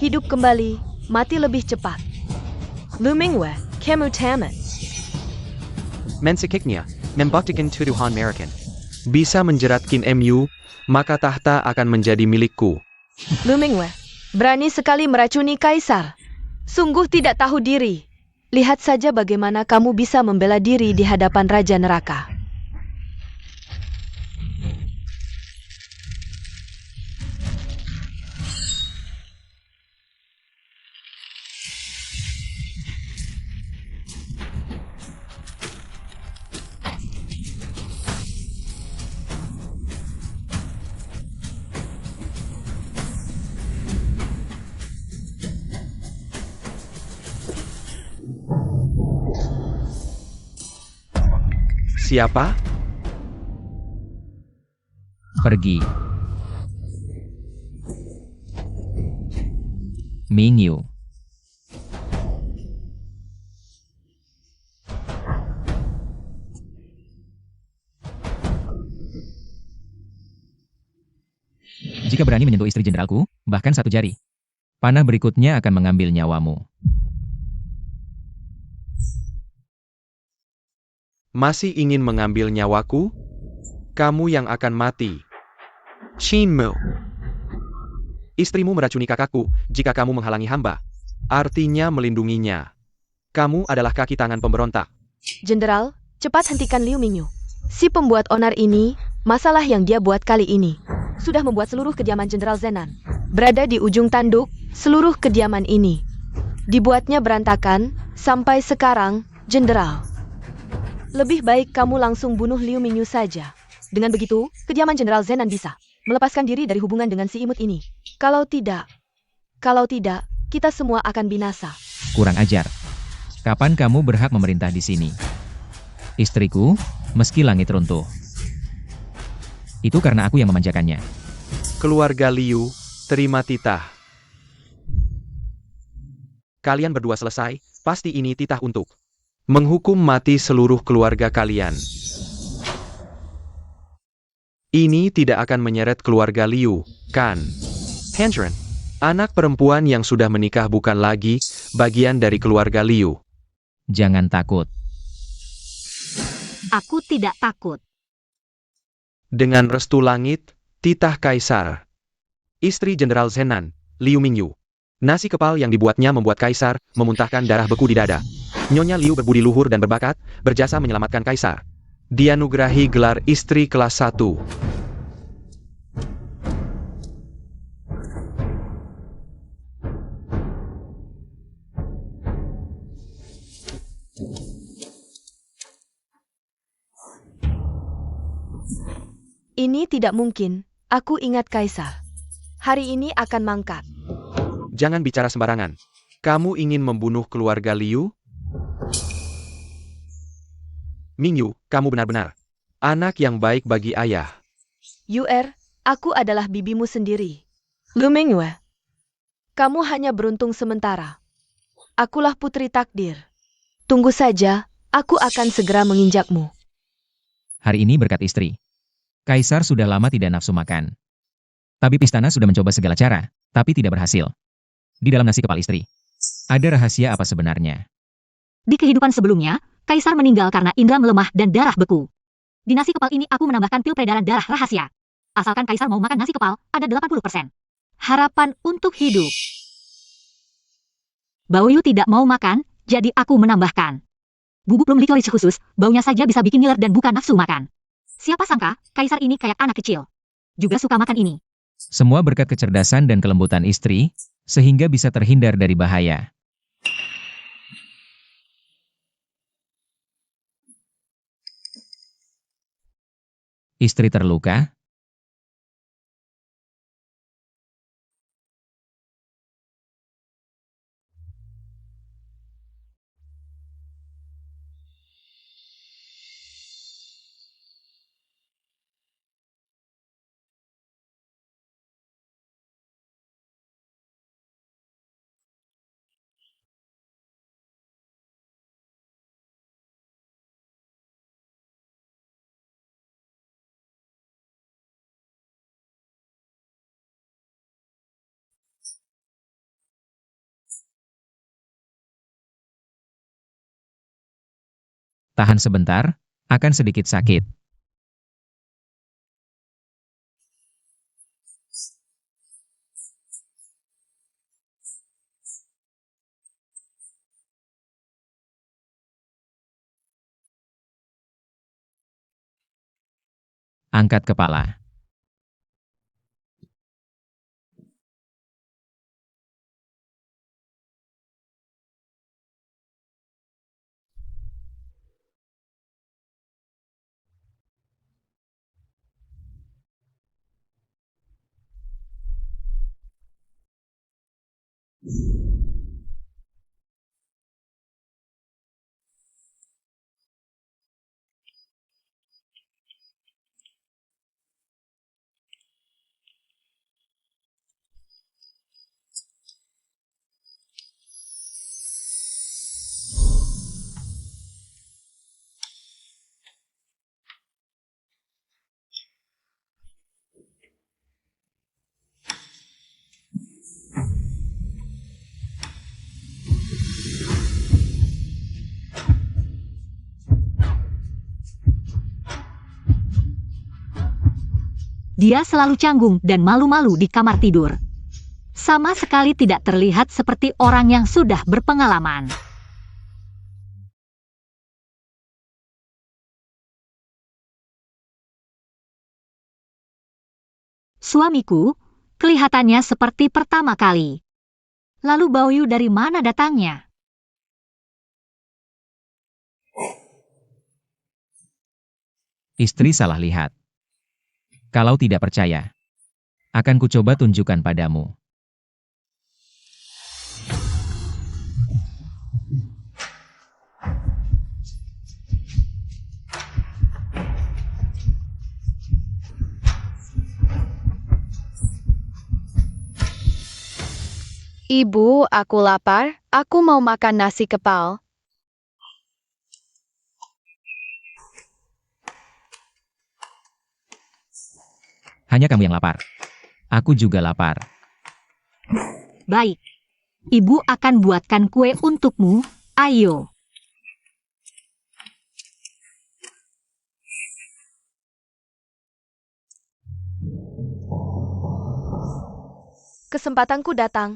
Hidup kembali, mati lebih cepat. Lumingwe, Kemu Taman. Mensekiknya, membuktikan tuduhan American. Bisa menjerat Kin Mu, maka tahta akan menjadi milikku. Lumingwe, berani sekali meracuni kaisar. Sungguh tidak tahu diri. Lihat saja bagaimana kamu bisa membela diri di hadapan Raja Neraka. Siapa? Pergi. Mingyu. Jika berani menyentuh istri jenderalku, bahkan satu jari, panah berikutnya akan mengambil nyawamu. Masih ingin mengambil nyawaku? Kamu yang akan mati. Shinmu. Istrimu meracuni kakakku, jika kamu menghalangi hamba. Artinya melindunginya. Kamu adalah kaki tangan pemberontak. Jenderal, cepat hentikan Liu Mingyu. Si pembuat onar ini, masalah yang dia buat kali ini, sudah membuat seluruh kediaman Jenderal Zenan berada di ujung tanduk. Seluruh kediaman ini dibuatnya berantakan sampai sekarang, Jenderal. Lebih baik kamu langsung bunuh Liu Mingyu saja. Dengan begitu, kediaman Jenderal Zenan bisa melepaskan diri dari hubungan dengan si imut ini. Kalau tidak, kita semua akan binasa. Kurang ajar. Kapan kamu berhak memerintah di sini? Istriku, meski langit runtuh. Itu karena aku yang memanjakannya. Keluarga Liu, terima titah. Kalian berdua selesai, pasti ini titah untuk menghukum mati seluruh keluarga kalian. Ini tidak akan menyeret keluarga Liu, kan? Hanjuran, anak perempuan yang sudah menikah bukan lagi bagian dari keluarga Liu. Jangan takut. Aku tidak takut. Dengan restu langit, titah kaisar. Istri Jenderal Zenan, Liu Mingyu. Nasi kepal yang dibuatnya membuat kaisar memuntahkan darah beku di dada. Nyonya Liu berbudi luhur dan berbakat, berjasa menyelamatkan kaisar. Dianugerahi gelar istri kelas 1. Ini tidak mungkin. Aku ingat kaisar. Hari ini akan mangkat. Jangan bicara sembarangan. Kamu ingin membunuh keluarga Liu? Mingyu, kamu benar-benar anak yang baik bagi ayah. Aku adalah bibimu sendiri. Lu Mingyue. Kamu hanya beruntung sementara. Akulah putri takdir. Tunggu saja, aku akan segera menginjakmu. Hari ini berkat istri. Kaisar sudah lama tidak nafsu makan. Tapi Pistana sudah mencoba segala cara, tapi tidak berhasil. Di dalam nasi kepal istri, ada rahasia apa sebenarnya? Di kehidupan sebelumnya, Kaisar meninggal karena indera melemah dan darah beku. Di nasi kepal ini aku menambahkan pil peredaran darah rahasia. Asalkan Kaisar mau makan nasi kepal, ada 80%. Harapan untuk hidup. Baoyu tidak mau makan, jadi aku menambahkan. Bubuk plum licorice khusus, baunya saja bisa bikin ngiler dan bukan nafsu makan. Siapa sangka, Kaisar ini kayak anak kecil. Juga suka makan ini. Semua berkat kecerdasan dan kelembutan istri, sehingga bisa terhindar dari bahaya. Istri terluka? Tahan sebentar, akan sedikit sakit. Angkat kepala. Dia selalu canggung dan malu-malu di kamar tidur. Sama sekali tidak terlihat seperti orang yang sudah berpengalaman. Suamiku, kelihatannya seperti pertama kali. Lalu Baoyu dari mana datangnya? Istri salah lihat. Kalau tidak percaya, Akan kucoba tunjukkan padamu. Ibu, aku lapar. Aku mau makan nasi kepal. Hanya kamu yang lapar. Aku juga lapar. Baik. Ibu akan buatkan kue untukmu. Ayo. Kesempatanku datang.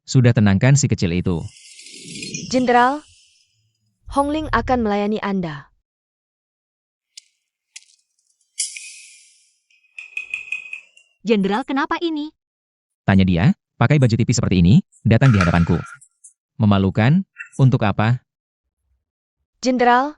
Sudah tenangkan si kecil itu. Jenderal, Hongling akan melayani Anda. Jenderal, kenapa ini? Tanya dia, pakai baju tipis seperti ini, datang di hadapanku. Memalukan, untuk apa? Jenderal,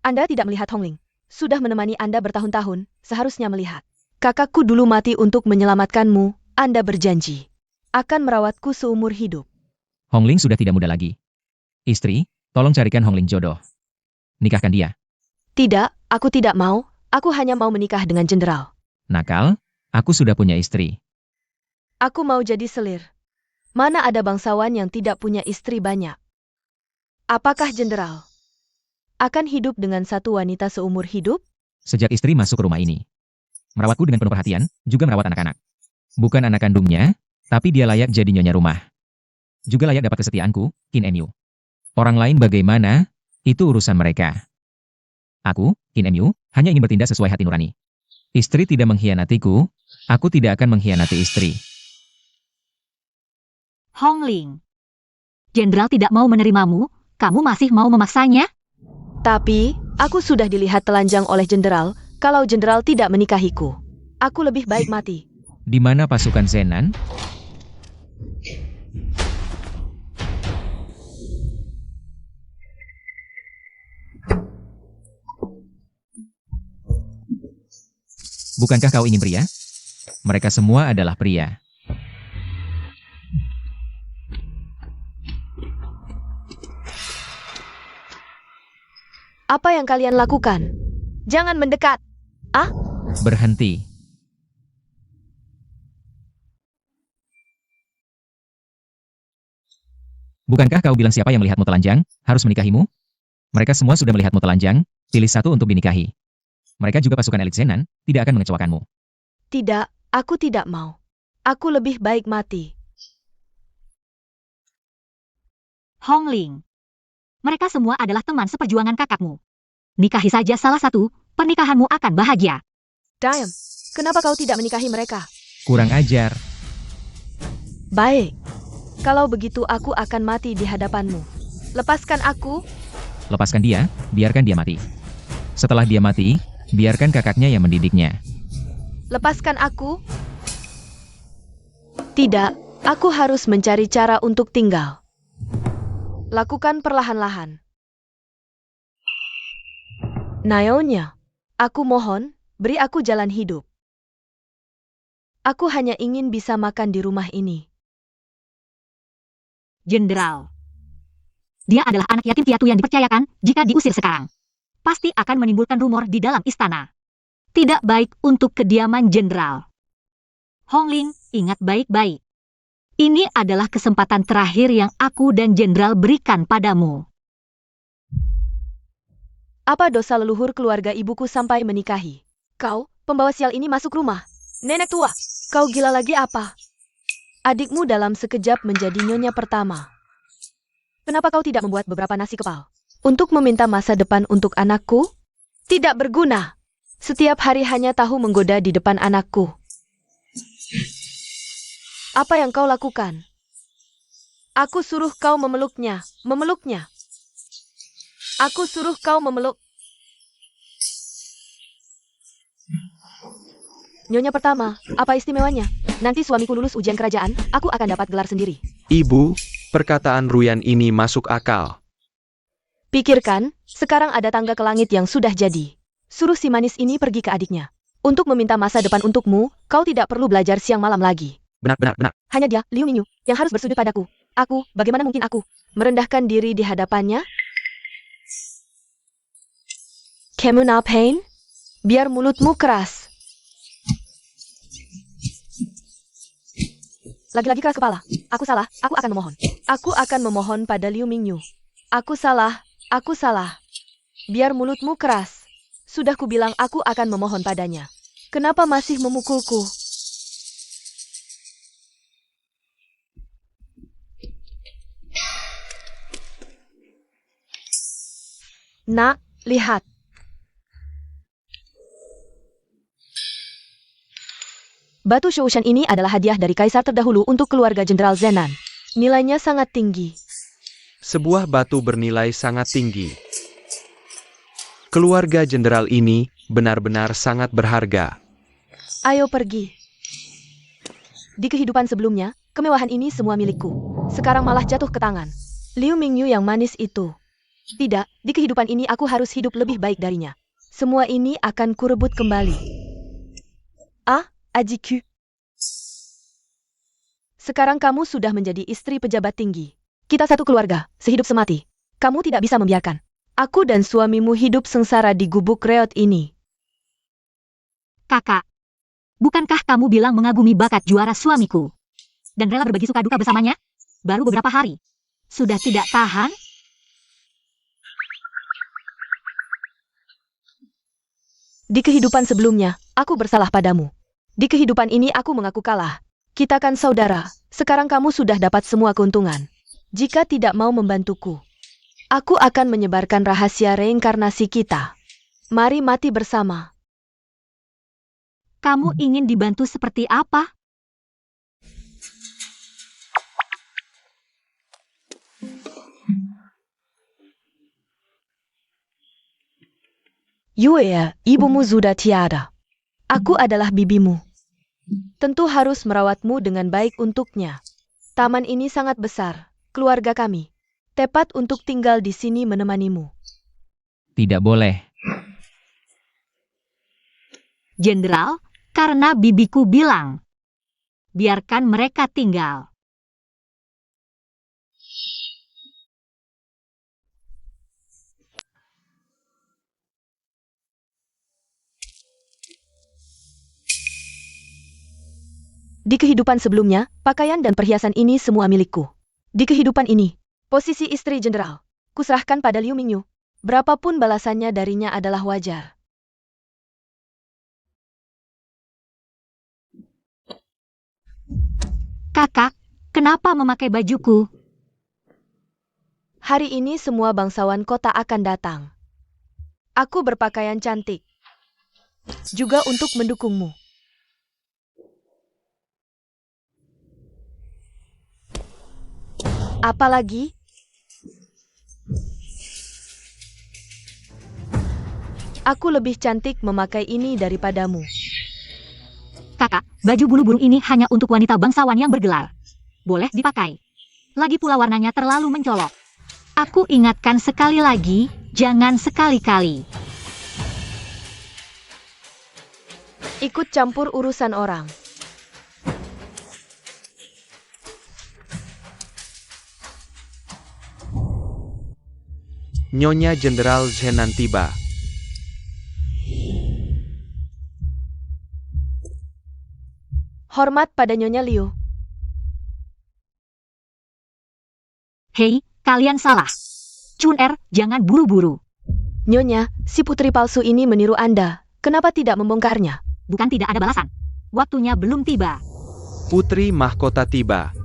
Anda tidak melihat Hongling. Sudah menemani Anda bertahun-tahun, seharusnya melihat. Kakakku dulu mati untuk menyelamatkanmu, Anda berjanji. Akan merawatku seumur hidup. Hongling sudah tidak muda lagi. Istri, tolong carikan Hongling jodoh. Nikahkan dia. Tidak, aku tidak mau. Aku hanya mau menikah dengan jenderal. Nakal, aku sudah punya istri. Aku mau jadi selir. Mana ada bangsawan yang tidak punya istri banyak? Apakah jenderal akan hidup dengan satu wanita seumur hidup? Sejak istri masuk ke rumah ini. Merawatku dengan penuh perhatian, juga merawat anak-anak. Bukan anak kandungnya, tapi dia layak jadi nyonya rumah. Juga layak dapat kesetiaanku, Qin Enyu. Orang lain bagaimana, itu urusan mereka. Aku, Qin Enyu, hanya ingin bertindak sesuai hati nurani. Istri tidak mengkhianatiku, aku tidak akan mengkhianati istri. Hongling. Jenderal tidak mau menerimamu, kamu masih mau memaksanya? Tapi, aku sudah dilihat telanjang oleh jenderal, kalau jenderal tidak menikahiku. Aku lebih baik mati. Di mana pasukan Zenan? Bukankah kau ingin pria? Mereka semua adalah pria. Apa yang kalian lakukan? Jangan mendekat. Berhenti. Bukankah kau bilang siapa yang melihatmu telanjang, harus menikahimu? Mereka semua sudah melihatmu telanjang, pilih satu untuk dinikahi. Mereka juga pasukan elit Zenan, tidak akan mengecewakanmu. Tidak, aku tidak mau. Aku lebih baik mati. Hongling. Mereka semua adalah teman seperjuangan kakakmu. Nikahi saja salah satu, pernikahanmu akan bahagia. Diam, kenapa kau tidak menikahi mereka? Kurang ajar. Baik. Kalau begitu aku akan mati di hadapanmu. Lepaskan aku. Lepaskan dia, biarkan dia mati. Setelah dia mati, biarkan kakaknya yang mendidiknya. Lepaskan aku. Tidak, aku harus mencari cara untuk tinggal. Lakukan perlahan-lahan. Nyonya, aku mohon, beri aku jalan hidup. Aku hanya ingin bisa makan di rumah ini. Jenderal. Dia adalah anak yatim piatu yang dipercayakan, jika diusir sekarang. Pasti akan menimbulkan rumor di dalam istana. Tidak baik untuk kediaman jenderal. Hongling, ingat baik-baik. Ini adalah kesempatan terakhir yang aku dan jenderal berikan padamu. Apa dosa leluhur keluarga ibuku sampai menikahi? Kau, pembawa sial ini masuk rumah. Nenek tua, kau gila lagi apa? Adikmu dalam sekejap menjadi nyonya pertama. Kenapa kau tidak membuat beberapa nasi kepal? Untuk meminta masa depan untuk anakku? Tidak berguna. Setiap hari hanya tahu menggoda di depan anakku. Apa yang kau lakukan? Aku suruh kau memeluknya, memeluknya. Aku suruh kau memeluk. Nyonya pertama, apa istimewanya? Nanti suamiku lulus ujian kerajaan, aku akan dapat gelar sendiri. Ibu, perkataan Ruyan ini masuk akal. Pikirkan, sekarang ada tangga ke langit yang sudah jadi. Suruh si manis ini pergi ke adiknya. Untuk meminta masa depan untukmu, kau tidak perlu belajar siang malam lagi. Benar. Hanya dia, Liu Mingyu, yang harus bersujud padaku. Aku, bagaimana mungkin aku merendahkan diri di hadapannya? Kamu ngapain? Biar mulutmu keras. Lagi-lagi keras kepala. Aku salah, aku akan memohon. Aku akan memohon pada Liu Mingyu. Aku salah. Biar mulutmu keras. Sudah kubilang aku akan memohon padanya. Kenapa masih memukulku? Nak, lihat. Batu Shoushan ini adalah hadiah dari kaisar terdahulu untuk keluarga Jenderal Zenan. Nilainya sangat tinggi. Sebuah batu bernilai sangat tinggi. Keluarga jenderal ini benar-benar sangat berharga. Ayo pergi. Di kehidupan sebelumnya, kemewahan ini semua milikku. Sekarang malah jatuh ke tangan Liu Mingyu yang manis itu. Tidak, di kehidupan ini aku harus hidup lebih baik darinya. Semua ini akan kurebut kembali. Ajiku. Sekarang kamu sudah menjadi istri pejabat tinggi. Kita satu keluarga, sehidup semati. Kamu tidak bisa membiarkan aku dan suamimu hidup sengsara di gubuk reot ini. Kakak, bukankah kamu bilang mengagumi bakat juara suamiku? Dan rela berbagi suka duka bersamanya? Baru beberapa hari. Sudah tidak tahan? Di kehidupan sebelumnya, aku bersalah padamu. Di kehidupan ini aku mengaku kalah. Kita kan saudara, sekarang kamu sudah dapat semua keuntungan. Jika tidak mau membantuku, aku akan menyebarkan rahasia reinkarnasi kita. Mari mati bersama. Kamu ingin dibantu seperti apa? Yue, ibumu sudah tiada. Aku adalah bibimu. Tentu harus merawatmu dengan baik untuknya. Taman ini sangat besar, keluarga kami. Tepat untuk tinggal di sini menemanimu. Tidak boleh. Jenderal, karena bibiku bilang, biarkan mereka tinggal. Di kehidupan sebelumnya, pakaian dan perhiasan ini semua milikku. Di kehidupan ini, posisi istri jenderal, kuserahkan pada Liu Mingyu. Berapapun balasannya darinya adalah wajar. Kakak, kenapa memakai bajuku? Hari ini semua bangsawan kota akan datang. Aku berpakaian cantik. Juga untuk mendukungmu. Apalagi? Aku lebih cantik memakai ini daripadamu. Kakak, baju bulu burung ini hanya untuk wanita bangsawan yang bergelar. Boleh dipakai. Lagi pula warnanya terlalu mencolok. Aku ingatkan sekali lagi, jangan sekali-kali. Ikut campur urusan orang. Nyonya Jenderal Zenan tiba. Hormat pada Nyonya Liu. Hei, kalian salah. Chun-er, jangan buru-buru. Nyonya, si putri palsu ini meniru Anda. Kenapa tidak membongkarnya? Bukan tidak ada balasan. Waktunya belum tiba. Putri mahkota tiba.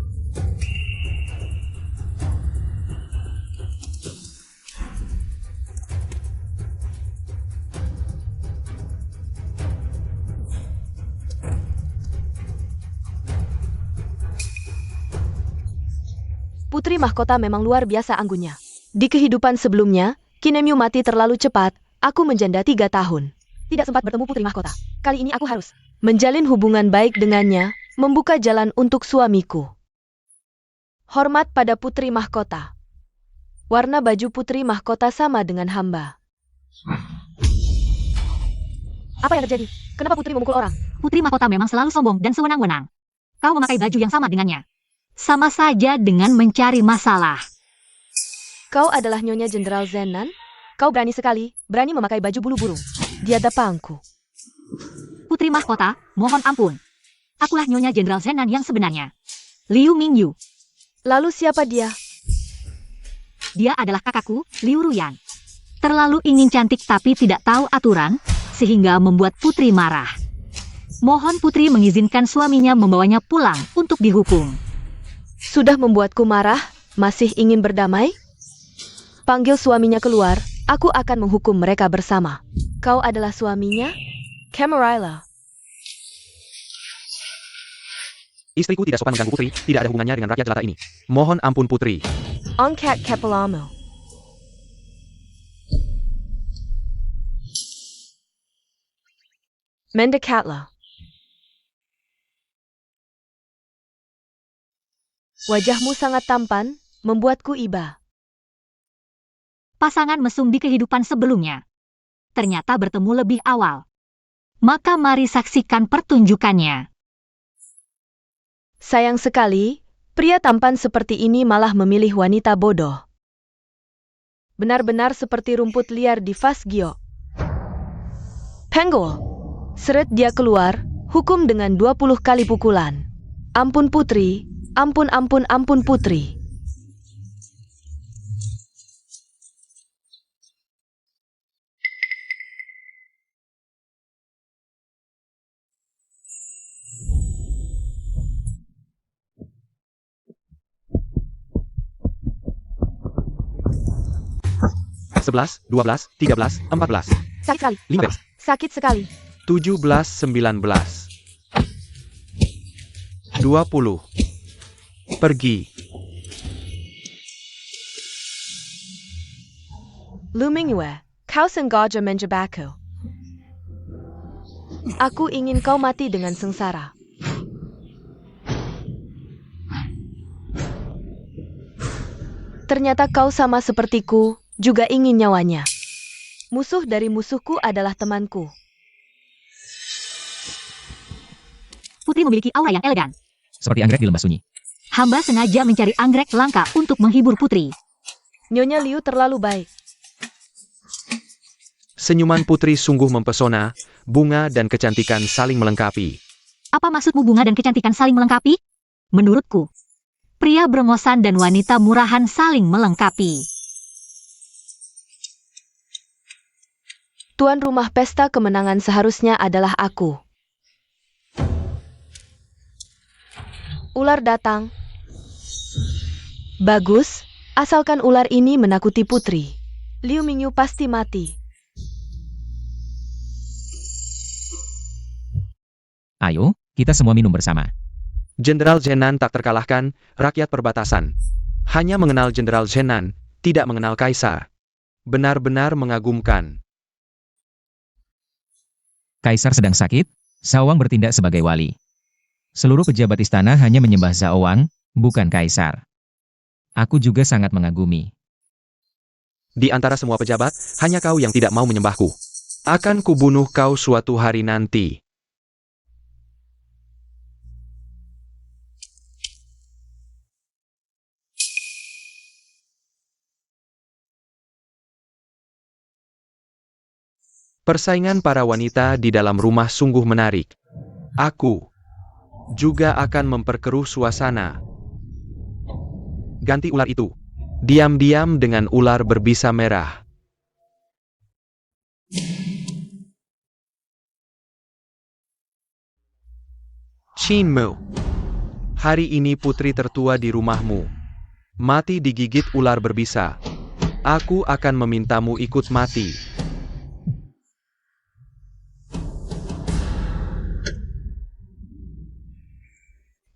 Putri mahkota memang luar biasa anggunnya. Di kehidupan sebelumnya, Kinemyu mati terlalu cepat, aku menjanda 3 tahun. Tidak sempat bertemu putri mahkota. Kali ini aku harus Menjalin hubungan baik dengannya, membuka jalan untuk suamiku. Hormat pada putri mahkota. Warna baju putri mahkota sama dengan hamba. Apa yang terjadi? Kenapa putri memukul orang? Putri mahkota memang selalu sombong dan sewenang-wenang. Kau memakai baju yang sama dengannya. Sama saja dengan mencari masalah. Kau adalah Nyonya Jenderal Zenan? Kau berani sekali, berani memakai baju bulu burung. Dia pangku. Putri mahkota, mohon ampun. Akulah Nyonya Jenderal Zenan yang sebenarnya. Liu Mingyu. Lalu siapa dia? Dia adalah kakakku, Liu Ruyan. Terlalu ingin cantik tapi tidak tahu aturan, sehingga membuat putri marah. Mohon putri mengizinkan suaminya membawanya pulang untuk dihukum. Sudah membuatku marah, masih ingin berdamai? Panggil suaminya keluar, aku akan menghukum mereka bersama. Kau adalah suaminya? Camarilla. Istriku tidak sopan mengganggu putri, tidak ada hubungannya dengan rakyat jelata ini. Mohon ampun putri. Onkat Kepelamo. Mendekatlah. Wajahmu sangat tampan, membuatku iba. Pasangan mesum di kehidupan sebelumnya. Ternyata bertemu lebih awal. Maka mari saksikan pertunjukannya. Sayang sekali, pria tampan seperti ini malah memilih wanita bodoh. Benar-benar seperti rumput liar di Fasgyo. Penggol. Seret dia keluar, hukum dengan 20 kali pukulan. Ampun putri, ampun ampun ampun putri. Sebelas, 12, 13, 14, Sakit sekali. 15, Sakit sekali. 17, 19, 20. Pergi. Lumingwe, kau sengaja menjebakku. Aku ingin kau mati dengan sengsara. Ternyata kau sama sepertiku, juga ingin nyawanya. Musuh dari musuhku adalah temanku. Putri memiliki aura yang elegan. Seperti anggrek di lembah sunyi. Hamba sengaja mencari anggrek langka untuk menghibur putri. Nyonya Liu terlalu baik. Senyuman putri sungguh mempesona, bunga dan kecantikan saling melengkapi. Apa maksudmu bunga dan kecantikan saling melengkapi? Menurutku, pria brongosan dan wanita murahan saling melengkapi. Tuan rumah pesta kemenangan seharusnya adalah aku. Ular datang. Bagus, asalkan ular ini menakuti putri. Liu Mingyu pasti mati. Ayo, kita semua minum bersama. Jenderal Zenan tak terkalahkan, rakyat perbatasan. Hanya mengenal Jenderal Zenan, tidak mengenal Kaisar. Benar-benar mengagumkan. Kaisar sedang sakit, Sawang bertindak sebagai wali. Seluruh pejabat istana hanya menyembah Sawang, bukan Kaisar. Aku juga sangat mengagumi. Di antara semua pejabat, hanya kau yang tidak mau menyembahku. Akan kubunuh kau suatu hari nanti. Persaingan para wanita di dalam rumah sungguh menarik. Aku juga akan memperkeruh suasana. Ganti ular itu. Diam-diam dengan ular berbisa merah. Chinmu. Hari ini putri tertua di rumahmu. Mati digigit ular berbisa. Aku akan memintamu ikut mati.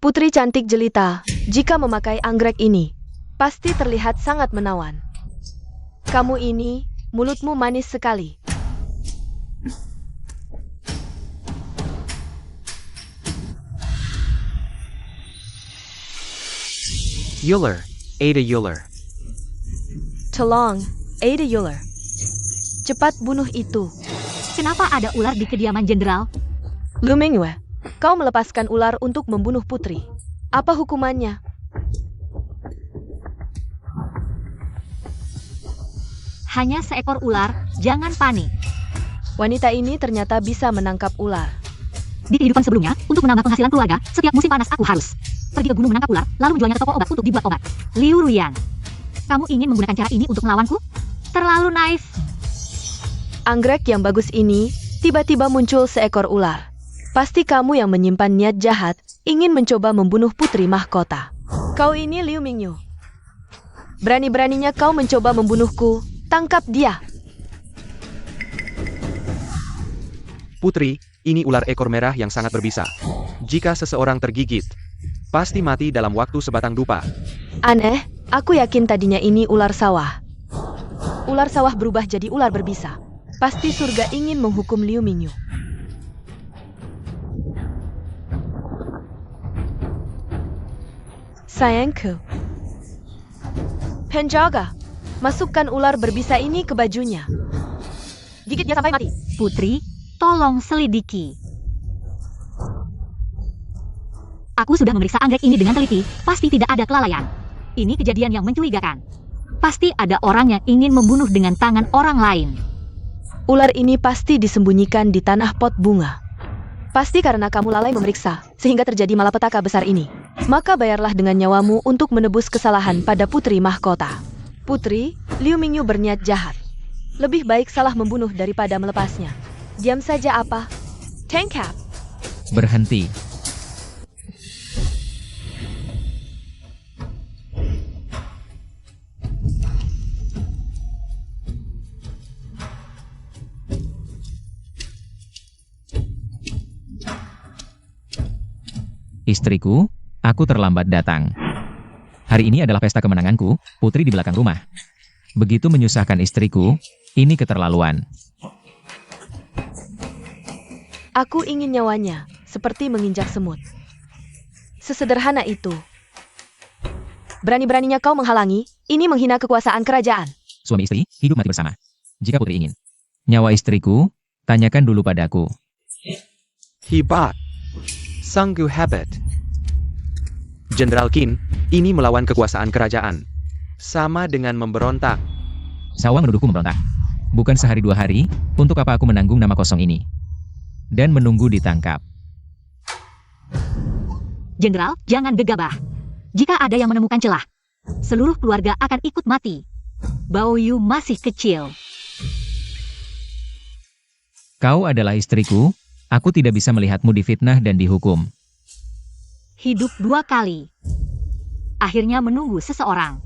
Putri cantik jelita, jika memakai anggrek ini, pasti terlihat sangat menawan. Kamu ini, mulutmu manis sekali. Euler, Ada Euler. Tolong, Ada Euler. Cepat bunuh itu. Kenapa ada ular di kediaman jenderal? Liu Mingyue, kau melepaskan ular untuk membunuh putri. Apa hukumannya? Hanya seekor ular, jangan panik. Wanita ini ternyata bisa menangkap ular. Di kehidupan sebelumnya, untuk menambah penghasilan keluarga, setiap musim panas aku harus pergi ke gunung menangkap ular, lalu menjualnya ke toko obat untuk dibuat obat. Liu Ruyan, kamu ingin menggunakan cara ini untuk melawanku? Terlalu naif. Anggrek yang bagus ini, tiba-tiba muncul seekor ular. Pasti kamu yang menyimpan niat jahat, ingin mencoba membunuh putri mahkota. Kau ini Liu Mingyu. Berani-beraninya kau mencoba membunuhku, tangkap dia. Putri, ini ular ekor merah yang sangat berbisa. Jika seseorang tergigit, pasti mati dalam waktu sebatang dupa. Aneh, aku yakin tadinya ini ular sawah. Ular sawah berubah jadi ular berbisa. Pasti surga ingin menghukum Liu Mingyu. Sayangku. Penjaga, masukkan ular berbisa ini ke bajunya. Gigit dia sampai mati. Putri, tolong selidiki. Aku sudah memeriksa anggrek ini dengan teliti, pasti tidak ada kelalaian. Ini kejadian yang mencurigakan. Pasti ada orang yang ingin membunuh dengan tangan orang lain. Ular ini pasti disembunyikan di tanah pot bunga. Pasti karena kamu lalai memeriksa, sehingga terjadi malapetaka besar ini. Maka bayarlah dengan nyawamu untuk menebus kesalahan pada putri mahkota. Putri, Liu Mingyu berniat jahat. Lebih baik salah membunuh daripada melepasnya. Diam saja apa? Tangkap. Berhenti. Istriku, aku terlambat datang. Hari ini adalah pesta kemenanganku, putri di belakang rumah. Begitu menyusahkan istriku, ini keterlaluan. Aku ingin nyawanya, seperti menginjak semut. Sesederhana itu. Berani-beraninya kau menghalangi, ini menghina kekuasaan kerajaan. Suami istri, hidup mati bersama. Jika putri ingin nyawa istriku, tanyakan dulu padaku. Hebat. Sungguh hebat. Jenderal Qin, ini melawan kekuasaan kerajaan. Sama dengan memberontak. Sawa menuduhku memberontak. Bukan sehari dua hari, untuk apa aku menanggung nama kosong ini? Dan menunggu ditangkap. Jenderal, jangan gegabah. Jika ada yang menemukan celah, seluruh keluarga akan ikut mati. Bao Yu masih kecil. Kau adalah istriku, aku tidak bisa melihatmu difitnah dan dihukum. Hidup dua kali. Akhirnya menunggu seseorang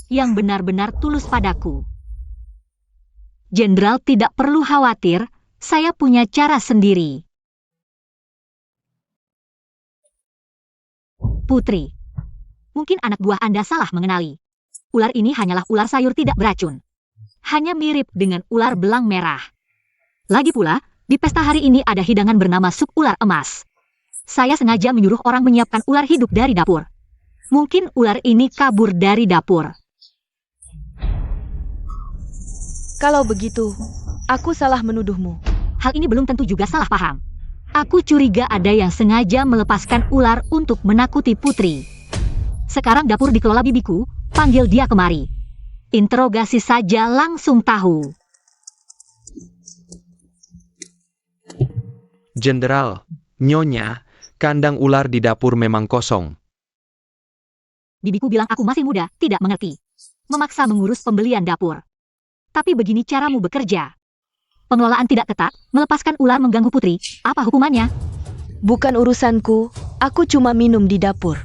yang benar-benar tulus padaku. Jenderal tidak perlu khawatir, saya punya cara sendiri. Putri, mungkin anak buah Anda salah mengenali. Ular ini hanyalah ular sayur tidak beracun. Hanya mirip dengan ular belang merah. Lagi pula, di pesta hari ini ada hidangan bernama sup ular emas. Saya sengaja menyuruh orang menyiapkan ular hidup dari dapur. Mungkin ular ini kabur dari dapur. Kalau begitu, aku salah menuduhmu. Hal ini belum tentu juga salah paham. Aku curiga ada yang sengaja melepaskan ular untuk menakuti putri. Sekarang dapur dikelola bibiku, panggil dia kemari. Interogasi saja langsung tahu. Jenderal, Nyonya, kandang ular di dapur memang kosong. Bibiku bilang aku masih muda, tidak mengerti. Memaksa mengurus pembelian dapur. Tapi begini caramu bekerja. Pengelolaan tidak ketat, melepaskan ular mengganggu putri, apa hukumannya? Bukan urusanku, aku cuma minum di dapur.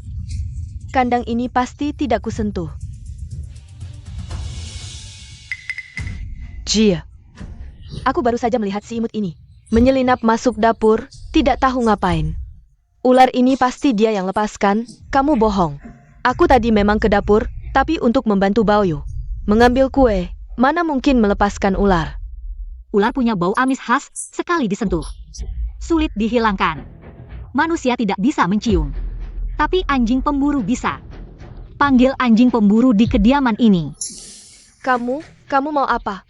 Kandang ini pasti tidak kusentuh. Jia. Aku baru saja melihat si imut ini. Menyelinap masuk dapur, tidak tahu ngapain. Ular ini pasti dia yang lepaskan, kamu bohong. Aku tadi memang ke dapur, tapi untuk membantu Baoyu. Mengambil kue, mana mungkin melepaskan ular. Ular punya bau amis khas, sekali disentuh. Sulit dihilangkan. Manusia tidak bisa mencium. Tapi anjing pemburu bisa. panggil anjing pemburu di kediaman ini. Kamu mau apa?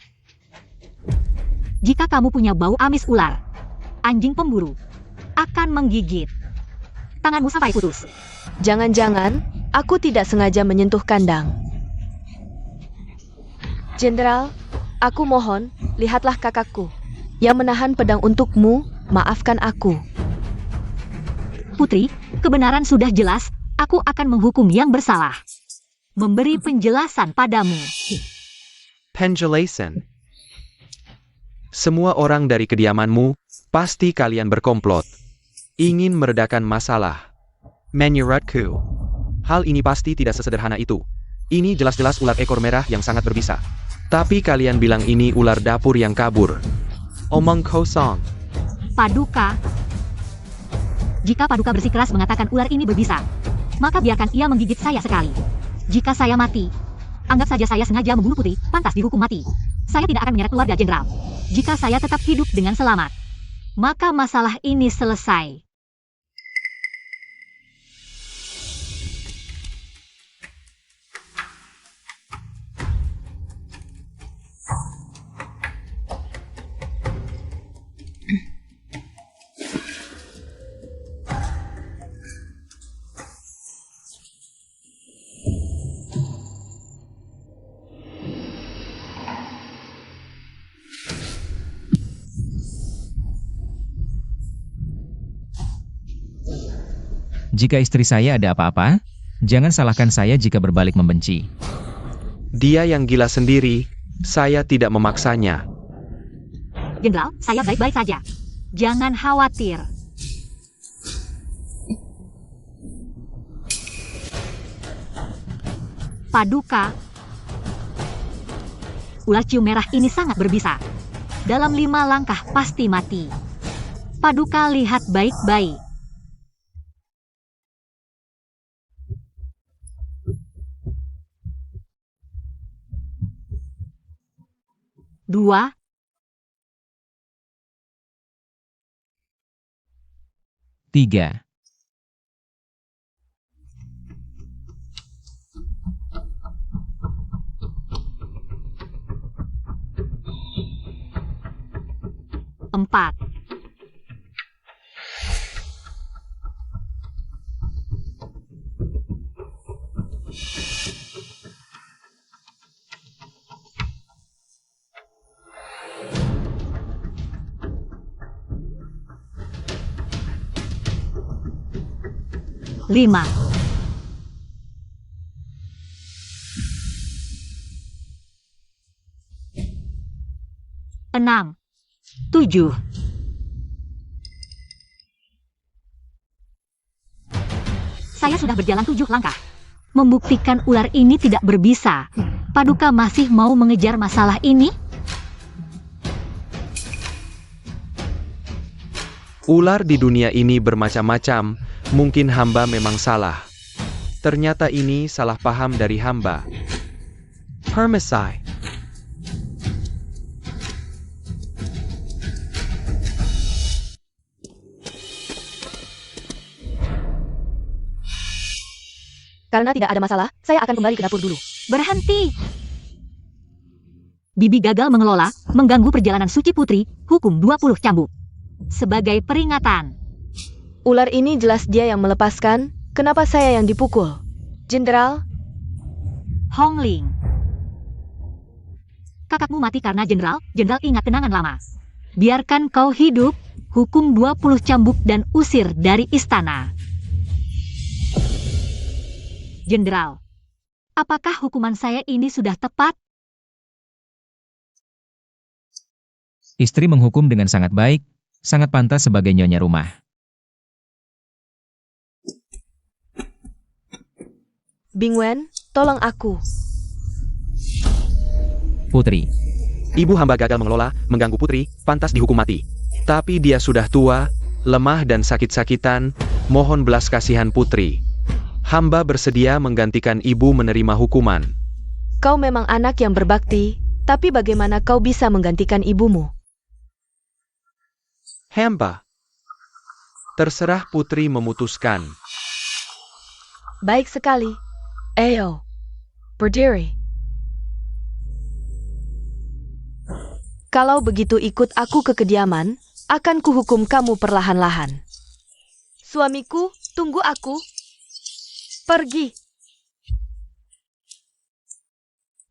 Jika kamu punya bau amis ular, anjing pemburu akan menggigit tanganmu sampai putus. Jangan-jangan aku tidak sengaja menyentuh kandang. Jenderal, aku mohon, lihatlah kakakku yang menahan pedang untukmu, maafkan aku. Putri, kebenaran sudah jelas, aku akan menghukum yang bersalah. Memberi penjelasan padamu. Penjelasan. Semua orang dari kediamanmu, pasti kalian berkomplot. Ingin meredakan masalah. Menurutku, hal ini pasti tidak sesederhana itu. Ini jelas-jelas ular ekor merah yang sangat berbisa. Tapi kalian bilang ini ular dapur yang kabur. Omong kosong. Paduka. Jika Paduka bersikeras mengatakan ular ini berbisa, maka biarkan ia menggigit saya sekali. Jika saya mati, anggap saja saya sengaja membunuh Putri, pantas dihukum mati. Saya tidak akan menyeret keluarga jenderal. Jika saya tetap hidup dengan selamat, maka masalah ini selesai. Jika istri saya ada apa-apa, jangan salahkan saya jika berbalik membenci. Dia yang gila sendiri, saya tidak memaksanya. Jenderal, saya baik-baik saja. Jangan khawatir. Paduka. Ular cium merah ini sangat berbisa. Dalam 5 langkah pasti mati. Paduka lihat baik-baik. Dua. Tiga. Empat. Lima. Enam. 7. Saya sudah berjalan 7 langkah. Membuktikan ular ini tidak berbisa. Paduka masih mau mengejar masalah ini? Ular di dunia ini bermacam-macam, mungkin hamba memang salah. Ternyata ini salah paham dari hamba. Permisi. Karena tidak ada masalah, saya akan kembali ke dapur dulu. Berhenti! Bibi gagal mengelola, mengganggu perjalanan suci putri, hukum 20 cambuk. Sebagai peringatan. Ular ini jelas dia yang melepaskan, kenapa saya yang dipukul? Jenderal, Hongling. Kakakmu mati karena jenderal ingat kenangan lama. Biarkan kau hidup, hukum 20 cambuk dan usir dari istana. Jenderal, apakah hukuman saya ini sudah tepat? Istri menghukum dengan sangat baik, sangat pantas sebagai nyonya rumah. Bingwen, tolong aku. Putri, Ibu hamba gagal mengelola, mengganggu putri, pantas dihukum mati. Tapi dia sudah tua, lemah dan sakit-sakitan, mohon belas kasihan putri. Hamba bersedia menggantikan ibu menerima hukuman. Kau memang anak yang berbakti, tapi bagaimana kau bisa menggantikan ibumu? Hamba. Terserah putri memutuskan. Baik sekali. Ayo, berdiri. Kalau begitu ikut aku ke kediaman, akan kuhukum kamu perlahan-lahan. Suamiku, tunggu aku. Pergi.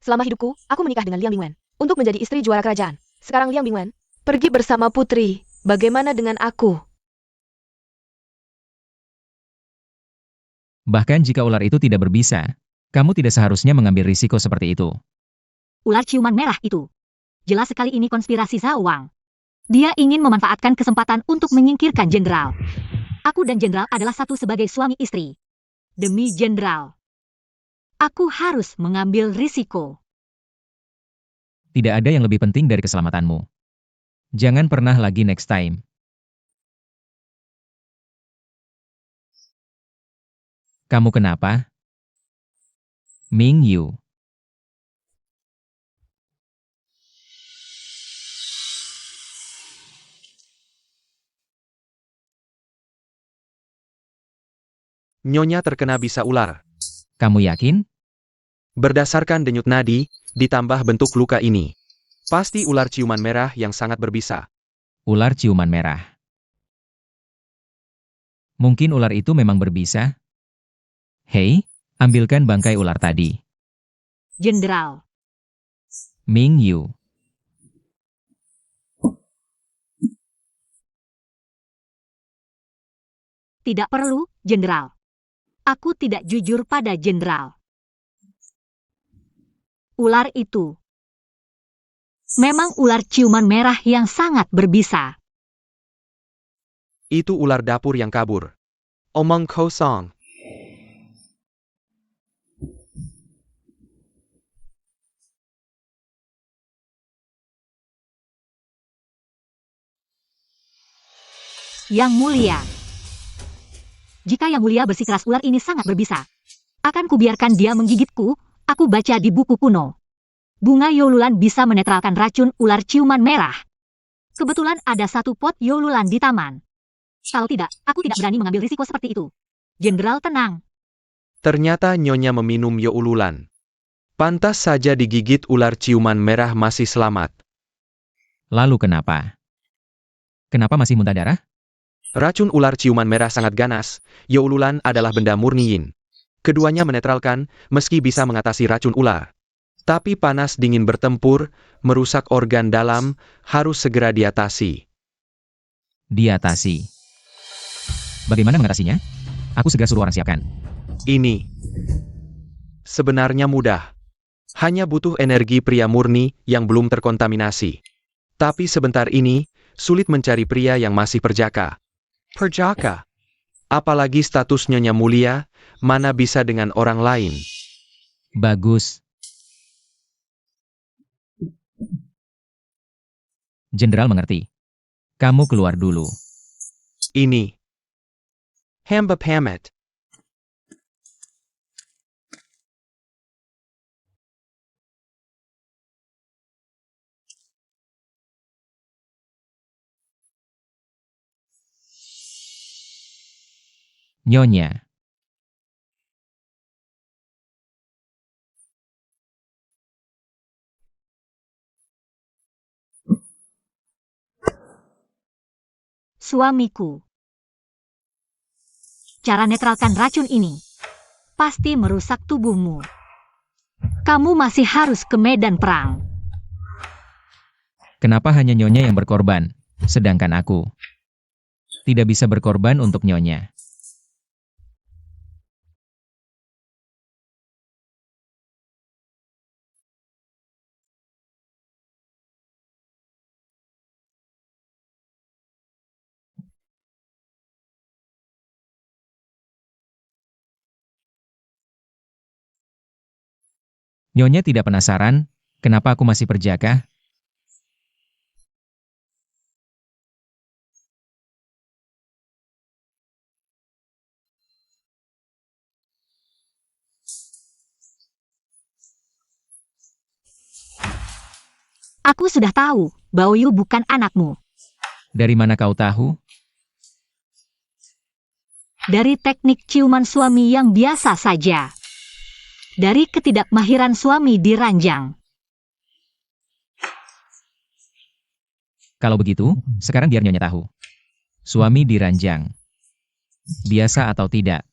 Selama hidupku, aku menikah dengan Liang Bingwen untuk menjadi istri juara kerajaan. Sekarang Liang Bingwen pergi bersama putri. Bagaimana dengan aku? Bahkan jika ular itu tidak berbisa, kamu tidak seharusnya mengambil risiko seperti itu. Ular ciuman merah itu. Jelas sekali ini konspirasi Zhao Wang. Dia ingin memanfaatkan kesempatan untuk menyingkirkan jenderal. Aku dan jenderal adalah satu sebagai suami istri. Demi jenderal, aku harus mengambil risiko. Tidak ada yang lebih penting dari keselamatanmu. Jangan pernah lagi next time. Kamu kenapa? Ming Yu. Nyonya terkena bisa ular. Kamu yakin? Berdasarkan denyut nadi, ditambah bentuk luka ini. Pasti ular ciuman merah yang sangat berbisa. Ular ciuman merah. Mungkin ular itu memang berbisa? Hei, ambilkan bangkai ular tadi. Jenderal, Ming Yu. tidak perlu, jenderal. Aku tidak jujur pada jenderal. Ular itu memang ular ciuman merah yang sangat berbisa. Itu ular dapur yang kabur. Omong kosong. Yang mulia. Jika Yang Mulia bersikeras ular ini sangat berbisa, akan kubiarkan dia menggigitku. Aku baca di buku kuno. Bunga Yoululan bisa menetralkan racun ular ciuman merah. Kebetulan ada satu pot Yoululan di taman. Kalau tidak, aku tidak berani mengambil risiko seperti itu. Jenderal tenang. Ternyata Nyonya meminum Yoululan. Pantas saja digigit ular ciuman merah masih selamat. Lalu kenapa? Kenapa masih muntah darah? Racun ular ciuman merah sangat ganas. Yoululan adalah benda murni yin. Keduanya menetralkan, meski bisa mengatasi racun ular. Tapi panas dingin bertempur, merusak organ dalam, harus segera diatasi. Diatasi. Bagaimana mengatasinya? Aku segera suruh orang siapkan. Ini sebenarnya mudah. Hanya butuh energi pria murni yang belum terkontaminasi. Tapi sebentar ini, sulit mencari pria yang masih perjaka. Perjaka. Apalagi status Nyonya mulia, mana bisa dengan orang lain. Bagus. Jenderal mengerti. Kamu keluar dulu. Ini. Hamba pamit. Nyonya. Suamiku. Cara netralkan racun ini pasti merusak tubuhmu. Kamu masih harus ke medan perang. Kenapa hanya Nyonya yang berkorban, sedangkan aku tidak bisa berkorban untuk Nyonya? Nyonya tidak penasaran, kenapa aku masih perjaka? Aku sudah tahu, Baoyu bukan anakmu. Dari mana kau tahu? Dari teknik ciuman suami yang biasa saja. dari ketidakmahiran suami di ranjang. Kalau begitu, sekarang biar Nyonya tahu. Suami diranjang. Biasa atau tidak?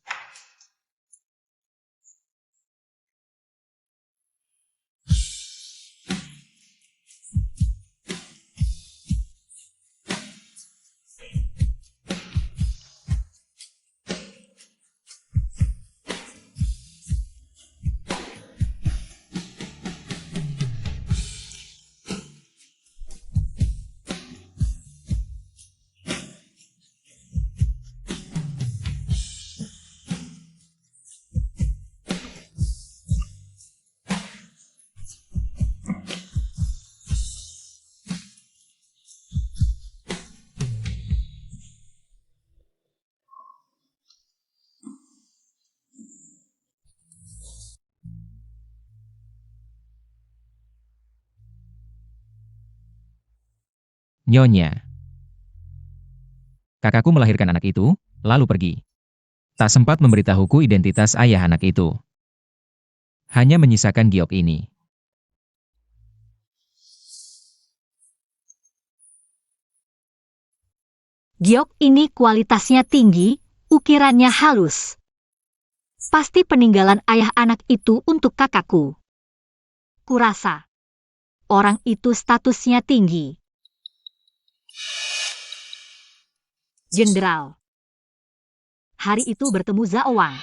Nyonya. Kakakku melahirkan anak itu, lalu pergi. Tak sempat memberitahuku identitas ayah anak itu. Hanya menyisakan giok ini. Giok ini kualitasnya tinggi, ukirannya halus. Pasti peninggalan ayah anak itu untuk kakakku. Kurasa, orang itu statusnya tinggi. Jenderal. Hari itu bertemu Zaowang.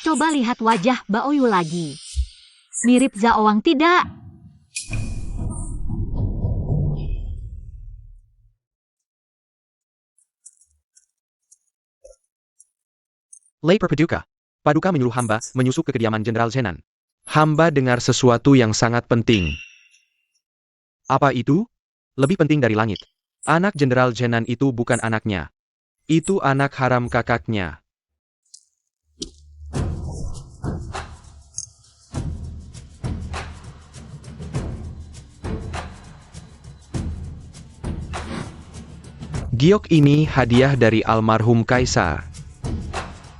Coba lihat wajah Baoyu lagi. Mirip Zaowang tidak? Lei Perpeduka. Paduka menyuruh hamba menyusup ke kediaman Jenderal Zenan. Hamba dengar sesuatu yang sangat penting. Apa itu? Lebih penting dari langit. Anak Jenderal Zenan itu bukan anaknya. Itu anak haram kakaknya. Giok ini hadiah dari almarhum Kaisar.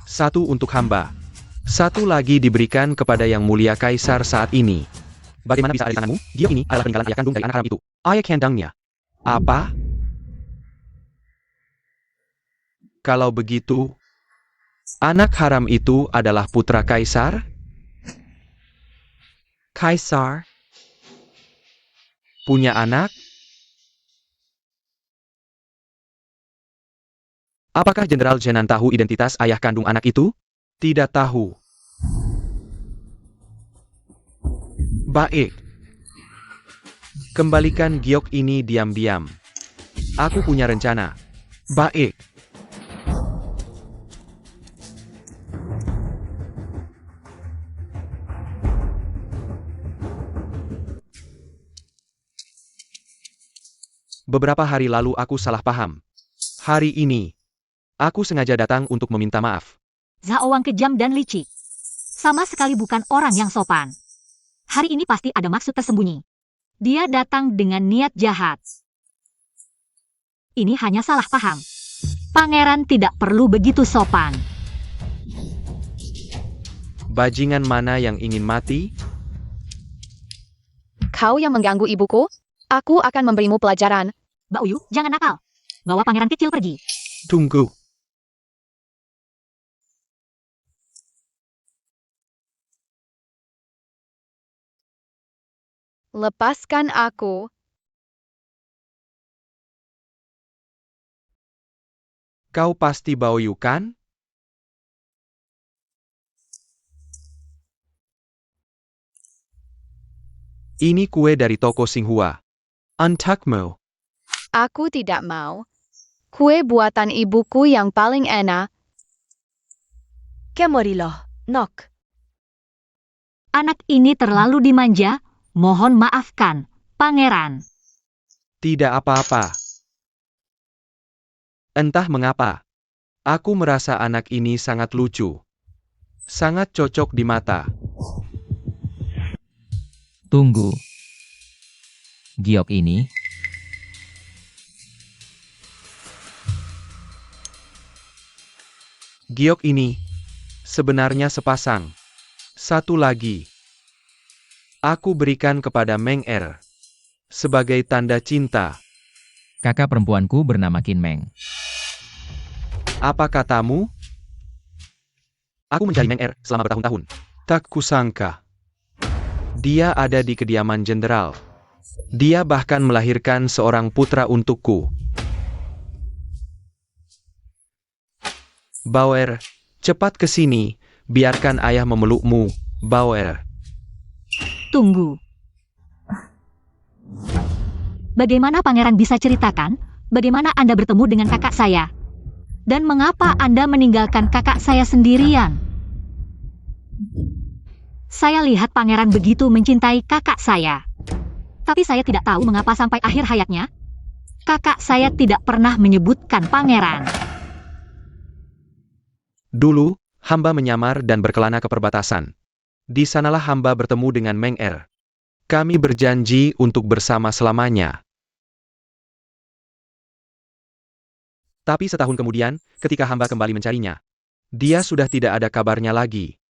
Satu untuk hamba. Satu lagi diberikan kepada Yang Mulia Kaisar saat ini. Bagaimana bisa ada di tanganmu? Giok ini adalah peninggalan ayah kandung dari anak haram itu. Ayah kandungnya. Apa? Kalau begitu, anak haram itu adalah putra Kaisar? Kaisar? Punya anak? Apakah Jenderal Zenan tahu identitas ayah kandung anak itu? Tidak tahu. Baik. Kembalikan giok ini diam-diam. Aku punya rencana. Baik. Beberapa hari lalu aku salah paham. Hari ini, aku sengaja datang untuk meminta maaf. Zaowang kejam dan licik. Sama sekali bukan orang yang sopan. Hari ini pasti ada maksud tersembunyi. Dia datang dengan niat jahat. Ini hanya salah paham. Pangeran tidak perlu begitu sopan. Bajingan mana yang ingin mati? Kau yang mengganggu ibuku? Aku akan memberimu pelajaran. Baoyu, jangan nakal. Bawa pangeran kecil pergi. Tunggu. Lepaskan aku. Kau pasti Baoyu kan? Ini kue dari toko Xinghua. Untukmu. Aku tidak mau. Kue buatan ibuku yang paling enak. Kemoriloh, Nok. Anak ini terlalu dimanja. Mohon maafkan, pangeran. Tidak apa-apa. Entah mengapa. Aku merasa anak ini sangat lucu. Sangat cocok di mata. Tunggu. Giok ini. Giok ini sebenarnya sepasang. Satu lagi. Aku berikan kepada Meng Er. Sebagai tanda cinta. Kakak perempuanku bernama Qin Meng. Apa katamu? Aku mencari Meng Er selama bertahun-tahun. Tak kusangka. Dia ada di kediaman jenderal. Dia bahkan melahirkan seorang putra untukku. Bauer, cepat ke sini. Biarkan ayah memelukmu, Bauer. Tunggu. Bagaimana Pangeran bisa ceritakan bagaimana Anda bertemu dengan kakak saya? Dan mengapa Anda meninggalkan kakak saya sendirian? Saya lihat Pangeran begitu mencintai kakak saya. Tapi saya tidak tahu mengapa sampai akhir hayatnya, kakak saya tidak pernah menyebutkan Pangeran. Dulu, hamba menyamar dan berkelana ke perbatasan. Di sanalah hamba bertemu dengan Meng Er. Kami berjanji untuk bersama selamanya. Tapi setahun kemudian, ketika hamba kembali mencarinya, dia sudah tidak ada kabarnya lagi.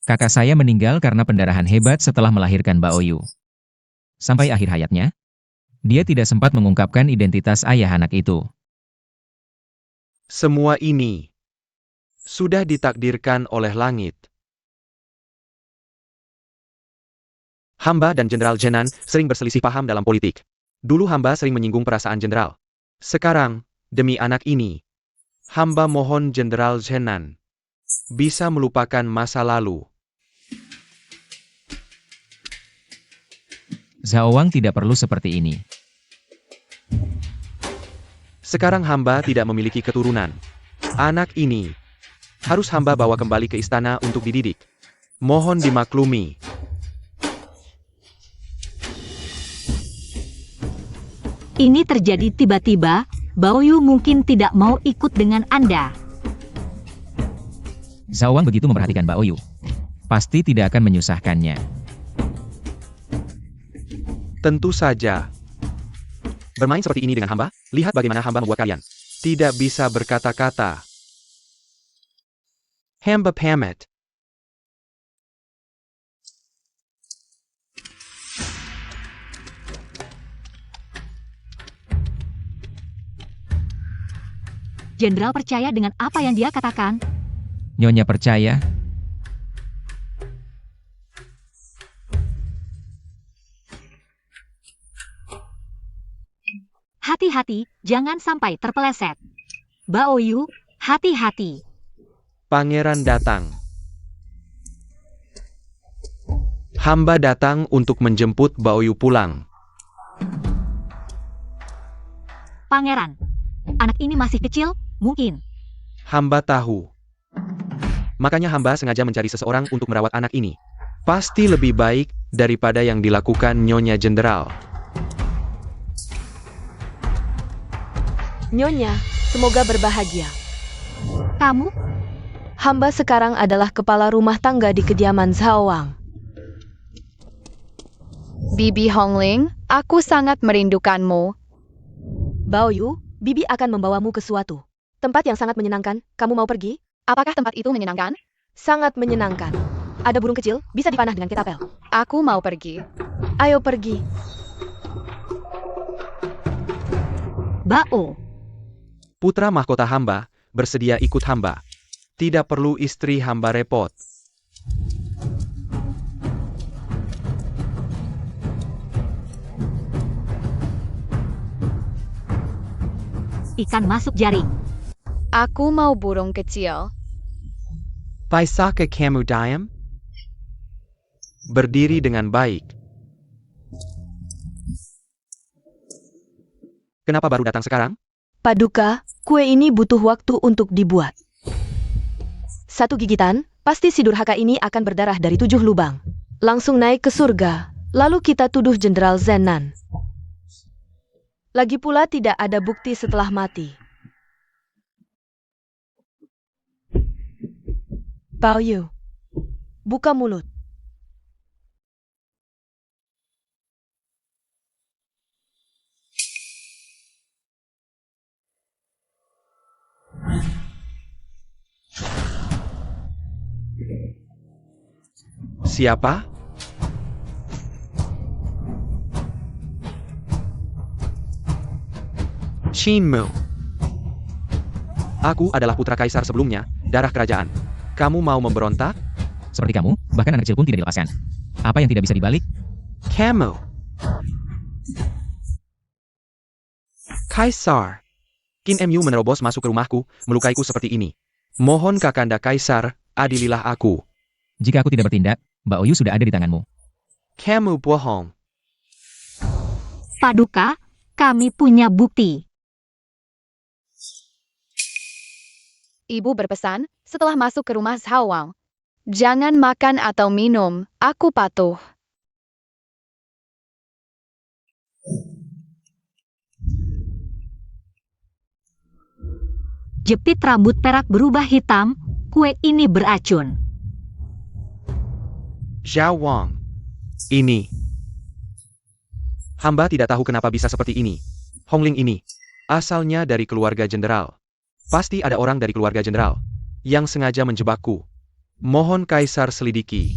Kakak saya meninggal karena pendarahan hebat setelah melahirkan Baoyu. Sampai akhir hayatnya, dia tidak sempat mengungkapkan identitas ayah anak itu. Semua ini sudah ditakdirkan oleh langit. Hamba dan Jenderal Zenan sering berselisih paham dalam politik. Dulu hamba sering menyinggung perasaan jenderal. Sekarang, demi anak ini, hamba mohon Jenderal Zenan bisa melupakan masa lalu. Zhao Wang tidak perlu seperti ini. Sekarang hamba tidak memiliki keturunan. Anak ini harus hamba bawa kembali ke istana untuk dididik. Mohon dimaklumi. Ini terjadi tiba-tiba, Baoyu mungkin tidak mau ikut dengan Anda. Zhao Wang begitu memperhatikan Baoyu. Pasti tidak akan menyusahkannya. Tentu saja. Bermain seperti ini dengan hamba, lihat bagaimana hamba membuat kalian tidak bisa berkata-kata. Hamba pamit. Jenderal percaya dengan apa yang dia katakan. Nyonya percaya? Hati-hati, jangan sampai terpeleset. Baoyu, hati-hati. Pangeran datang. Hamba datang untuk menjemput Baoyu pulang. Pangeran, anak ini masih kecil, mungkin. Hamba tahu. Makanya hamba sengaja mencari seseorang untuk merawat anak ini. Pasti lebih baik daripada yang dilakukan Nyonya Jenderal. Nyonya, semoga berbahagia. Kamu? Hamba sekarang adalah kepala rumah tangga di kediaman Zhao Wang. Bibi Hongling, aku sangat merindukanmu. Baoyu, Bibi akan membawamu ke suatu tempat yang sangat menyenangkan. Kamu mau pergi? Apakah tempat itu menyenangkan? Sangat menyenangkan. Ada burung kecil, bisa dipanah dengan ketapel. Aku mau pergi. Ayo pergi. Bao. Putra mahkota hamba bersedia ikut hamba. Tidak perlu istri hamba repot. Ikan masuk jaring. Aku mau burung kecil. Paisaka kamu diam? Berdiri dengan baik. Kenapa baru datang sekarang? Paduka, kue ini butuh waktu untuk dibuat. Satu gigitan, pasti si durhaka ini akan berdarah dari 7 lubang. Langsung naik ke surga, lalu kita tuduh Jenderal Zenan. Lagi pula tidak ada bukti setelah mati. Baoyu, buka mulut. Siapa? Shinmu. Aku adalah putra kaisar sebelumnya, darah kerajaan. Kamu mau memberontak? Seperti kamu, bahkan anak kecil pun tidak dilepaskan. Apa yang tidak bisa dibalik? Kamu. Kaisar. Qin Mu menerobos masuk ke rumahku, melukaiku seperti ini. Mohon Kakanda Kaisar, adililah aku. Jika aku tidak bertindak, Baoyu sudah ada di tanganmu. Kamu bohong. Paduka, kami punya bukti. Ibu berpesan, setelah masuk ke rumah Zhao Wang, jangan makan atau minum, aku patuh. Jepit rambut perak berubah hitam, kue ini beracun. Zhao Wang. Ini. Hamba tidak tahu kenapa bisa seperti ini. Hongling ini. Asalnya dari keluarga jenderal. Pasti ada orang dari keluarga jenderal yang sengaja menjebakku. Mohon Kaisar selidiki.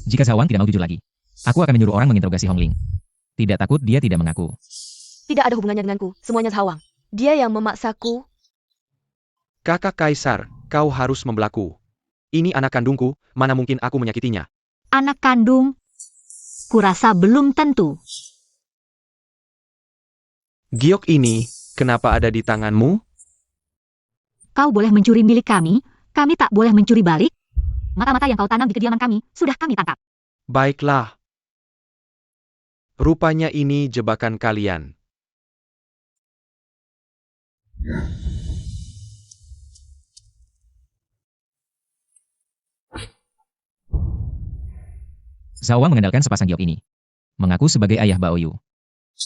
Jika Zhao Wang tidak mau jujur lagi, aku akan menyuruh orang menginterogasi Hongling. Tidak takut dia tidak mengaku. Tidak ada hubungannya denganku, semuanya Zhao Wang. Dia yang memaksaku. Kakak Kaisar, kau harus membelaku. Ini anak kandungku, mana mungkin aku menyakitinya. Anak kandung? Kurasa belum tentu. Giok ini, kenapa ada di tanganmu? Kau boleh mencuri milik kami tak boleh mencuri balik. Mata-mata yang kau tanam di kediaman kami, sudah kami tangkap. Baiklah. Rupanya ini jebakan kalian. Zhao Wang mengandalkan sepasang giok ini. Mengaku sebagai ayah Baoyu.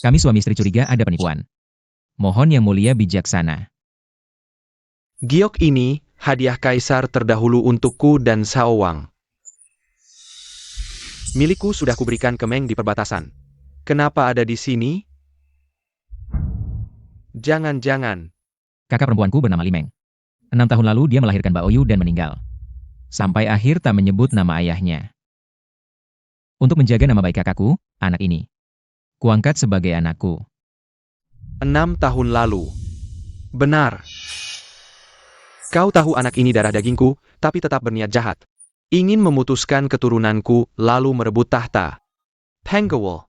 Kami suami istri curiga ada penipuan. Mohon yang mulia bijaksana. Giok ini, hadiah Kaisar terdahulu untukku dan Zhao Wang. Milikku sudah kuberikan ke Meng di perbatasan. Kenapa ada di sini? Jangan-jangan. Kakak perempuanku bernama Li Meng. 6 tahun lalu dia melahirkan Baoyu dan meninggal. Sampai akhir tak menyebut nama ayahnya. Untuk menjaga nama baik kakakku, anak ini kuangkat sebagai anakku. 6 tahun lalu. Benar. Kau tahu anak ini darah dagingku, tapi tetap berniat jahat. Ingin memutuskan keturunanku, lalu merebut tahta. Penggewol.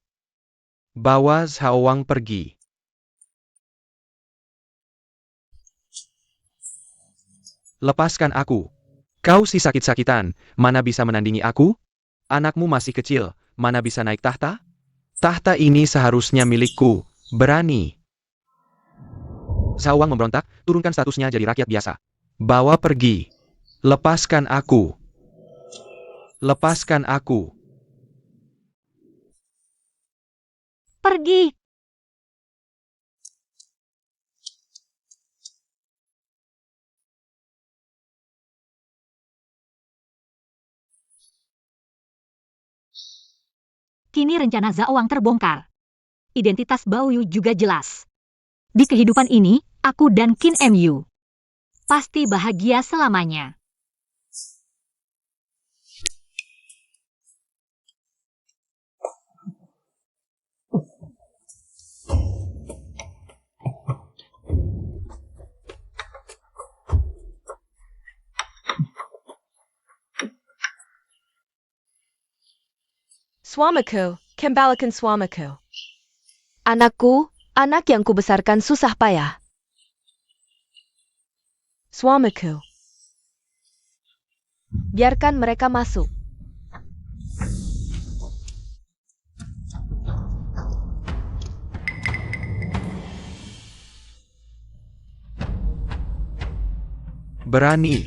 Bawa Zhao Wang pergi. Lepaskan aku. Kau si sakit-sakitan, mana bisa menandingi aku? Anakmu masih kecil, mana bisa naik tahta? Tahta ini seharusnya milikku. Berani. Zhao Wang memberontak, turunkan statusnya jadi rakyat biasa. Bawa pergi. Lepaskan aku. Lepaskan aku. Pergi! Kini rencana Zhao Wang terbongkar. Identitas Baoyu juga jelas. Di kehidupan ini, aku dan Qin Mu pasti bahagia selamanya. Suamiku, kembalikan suamiku. Anakku, anak yang kubesarkan susah payah. Suamiku. Biarkan mereka masuk. Berani.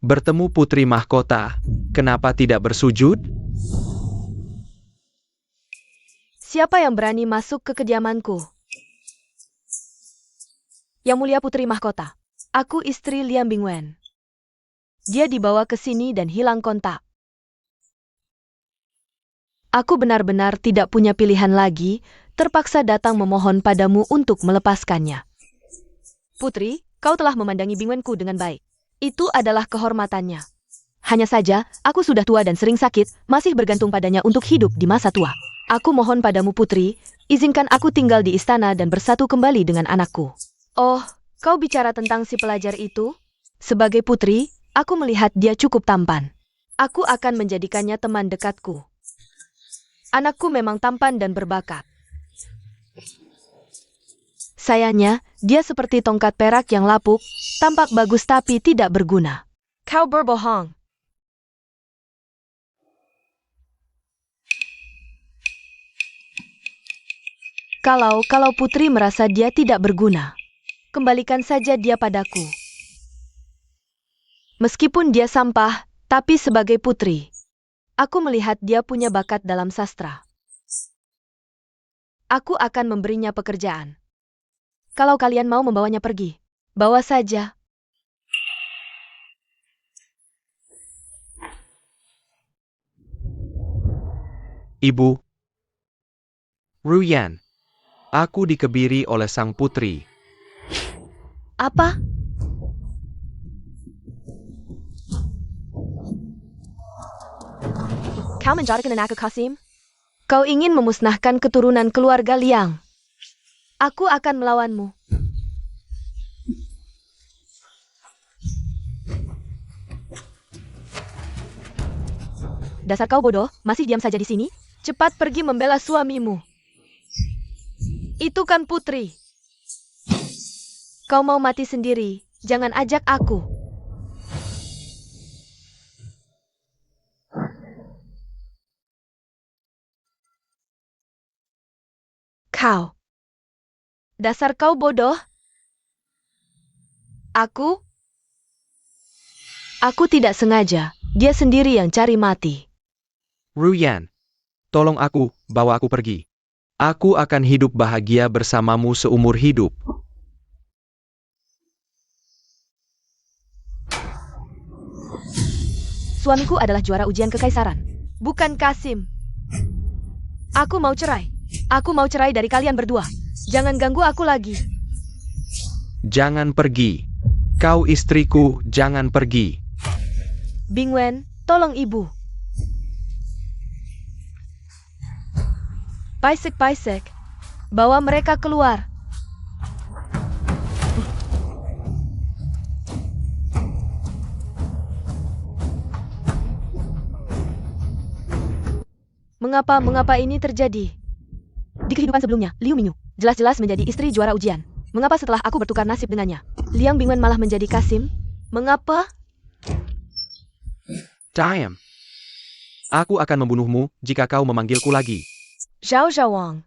Bertemu putri mahkota, kenapa tidak bersujud? Siapa yang berani masuk ke kediamanku? Yang mulia putri mahkota. Aku istri Liam Bingwen. Dia dibawa ke sini dan hilang kontak. Aku benar-benar tidak punya pilihan lagi, terpaksa datang memohon padamu untuk melepaskannya. Putri, kau telah memandangi Bingwenku dengan baik. Itu adalah kehormatannya. Hanya saja, aku sudah tua dan sering sakit, masih bergantung padanya untuk hidup di masa tua. Aku mohon padamu putri, izinkan aku tinggal di istana dan bersatu kembali dengan anakku. Oh, kau bicara tentang si pelajar itu? Sebagai putri, aku melihat dia cukup tampan. Aku akan menjadikannya teman dekatku. Anakku memang tampan dan berbakat. Sayangnya, dia seperti tongkat perak yang lapuk, tampak bagus tapi tidak berguna. Kau berbohong. Kalau putri merasa dia tidak berguna, kembalikan saja dia padaku. Meskipun dia sampah, tapi sebagai putri, aku melihat dia punya bakat dalam sastra. Aku akan memberinya pekerjaan. Kalau kalian mau membawanya pergi, bawa saja. Ibu. Ruyan. Aku dikebiri oleh sang putri. Apa? Kau menjadikan anakku Kasim? Kau ingin memusnahkan keturunan keluarga Liang. Aku akan melawanmu. Dasar kau bodoh, masih diam saja di sini? Cepat pergi membela suamimu. Itu kan putri. Kau mau mati sendiri, jangan ajak aku. Kau. Dasar kau bodoh. Aku tidak sengaja, dia sendiri yang cari mati. Ruyan. Tolong aku, bawa aku pergi. Aku akan hidup bahagia bersamamu seumur hidup. Suamiku adalah juara ujian kekaisaran, bukan Kasim. Aku mau cerai. Aku mau cerai dari kalian berdua. Jangan ganggu aku lagi. Jangan pergi. Kau istriku, jangan pergi. Bingwen, tolong ibu. Paisek, bawa mereka keluar. Mengapa ini terjadi? Di kehidupan sebelumnya, Liu Mingyu jelas-jelas menjadi istri juara ujian. Mengapa setelah aku bertukar nasib dengannya, Liang Bingwen malah menjadi Kasim? Mengapa? Diam. Aku akan membunuhmu jika kau memanggilku lagi. Zhao Zhawang.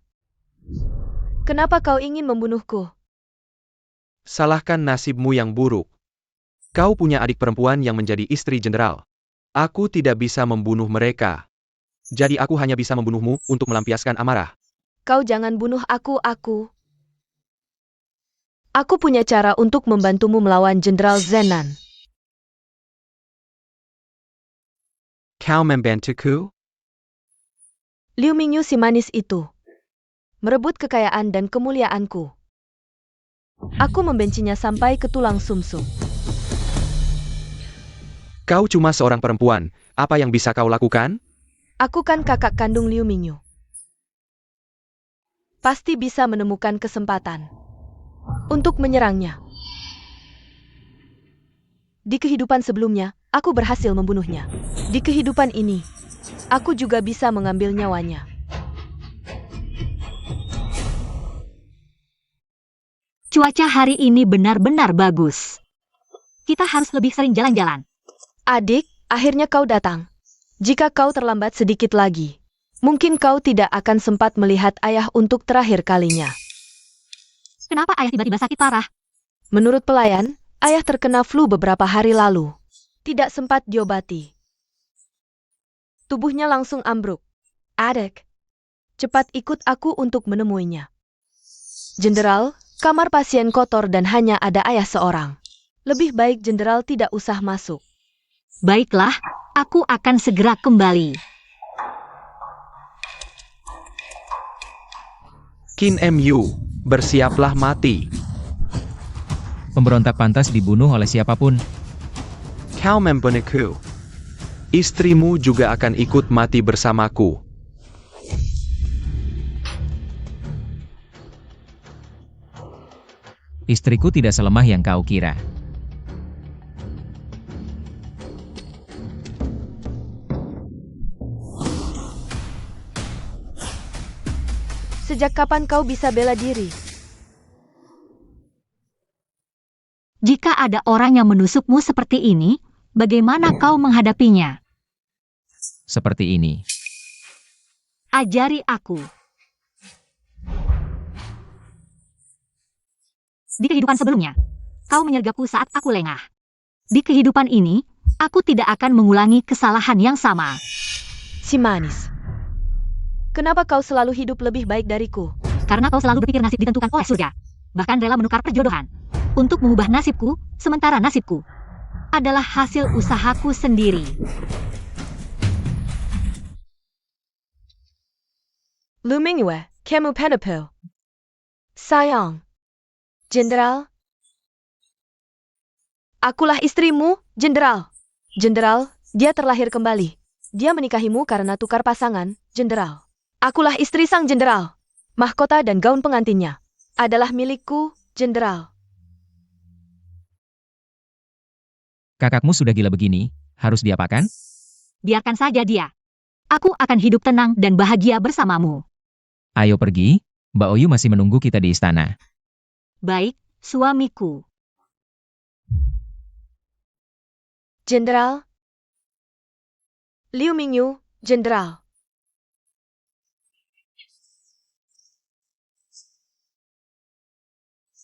Kenapa kau ingin membunuhku? Salahkan nasibmu yang buruk. Kau punya adik perempuan yang menjadi istri jenderal. Aku tidak bisa membunuh mereka. Jadi aku hanya bisa membunuhmu untuk melampiaskan amarah. Kau jangan bunuh aku. Aku punya cara untuk membantumu melawan Jenderal Zenan. Kau membantuku? Liu Mingyu si manis itu merebut kekayaan dan kemuliaanku. Aku membencinya sampai ke tulang sumsum. Kau cuma seorang perempuan, apa yang bisa kau lakukan? Aku kan kakak kandung Liu Mingyu. Pasti bisa menemukan kesempatan untuk menyerangnya. Di kehidupan sebelumnya, aku berhasil membunuhnya. Di kehidupan ini, aku juga bisa mengambil nyawanya. Cuaca hari ini benar-benar bagus. Kita harus lebih sering jalan-jalan. Adik, akhirnya kau datang. Jika kau terlambat sedikit lagi, mungkin kau tidak akan sempat melihat ayah untuk terakhir kalinya. Kenapa ayah tiba-tiba sakit parah? Menurut pelayan, ayah terkena flu beberapa hari lalu. Tidak sempat diobati. Tubuhnya langsung ambruk. Adik, cepat ikut aku untuk menemuinya. Jenderal, kamar pasien kotor dan hanya ada ayah seorang. Lebih baik jenderal tidak usah masuk. Baiklah, aku akan segera kembali. Qin Mu, bersiaplah mati. Pemberontak pantas dibunuh oleh siapapun. Kau membunuhku. Istrimu juga akan ikut mati bersamaku. Istriku tidak selemah yang kau kira. Sejak kapan kau bisa bela diri? Jika ada orang yang menusukmu seperti ini, bagaimana kau menghadapinya? Seperti ini. Ajari aku. Di kehidupan sebelumnya, kau menyergapku saat aku lengah. Di kehidupan ini, aku tidak akan mengulangi kesalahan yang sama. Si manis. Kenapa kau selalu hidup lebih baik dariku? Karena kau selalu berpikir nasib ditentukan oleh surga. Bahkan rela menukar perjodohan. Untuk mengubah nasibku, sementara nasibku adalah hasil usahaku sendiri. Lu Mingyue, kamu penapel. Sayang. Jenderal. Akulah istrimu, Jenderal. Jenderal, dia terlahir kembali. Dia menikahimu karena tukar pasangan, Jenderal. Akulah istri sang Jenderal. Mahkota dan gaun pengantinnya adalah milikku, Jenderal. Kakakmu sudah gila begini, harus diapakan? Biarkan saja dia. Aku akan hidup tenang dan bahagia bersamamu. Ayo pergi, Mbak Oyu masih menunggu kita di istana. Baik, suamiku. Jenderal. Liu Mingyu, Jenderal.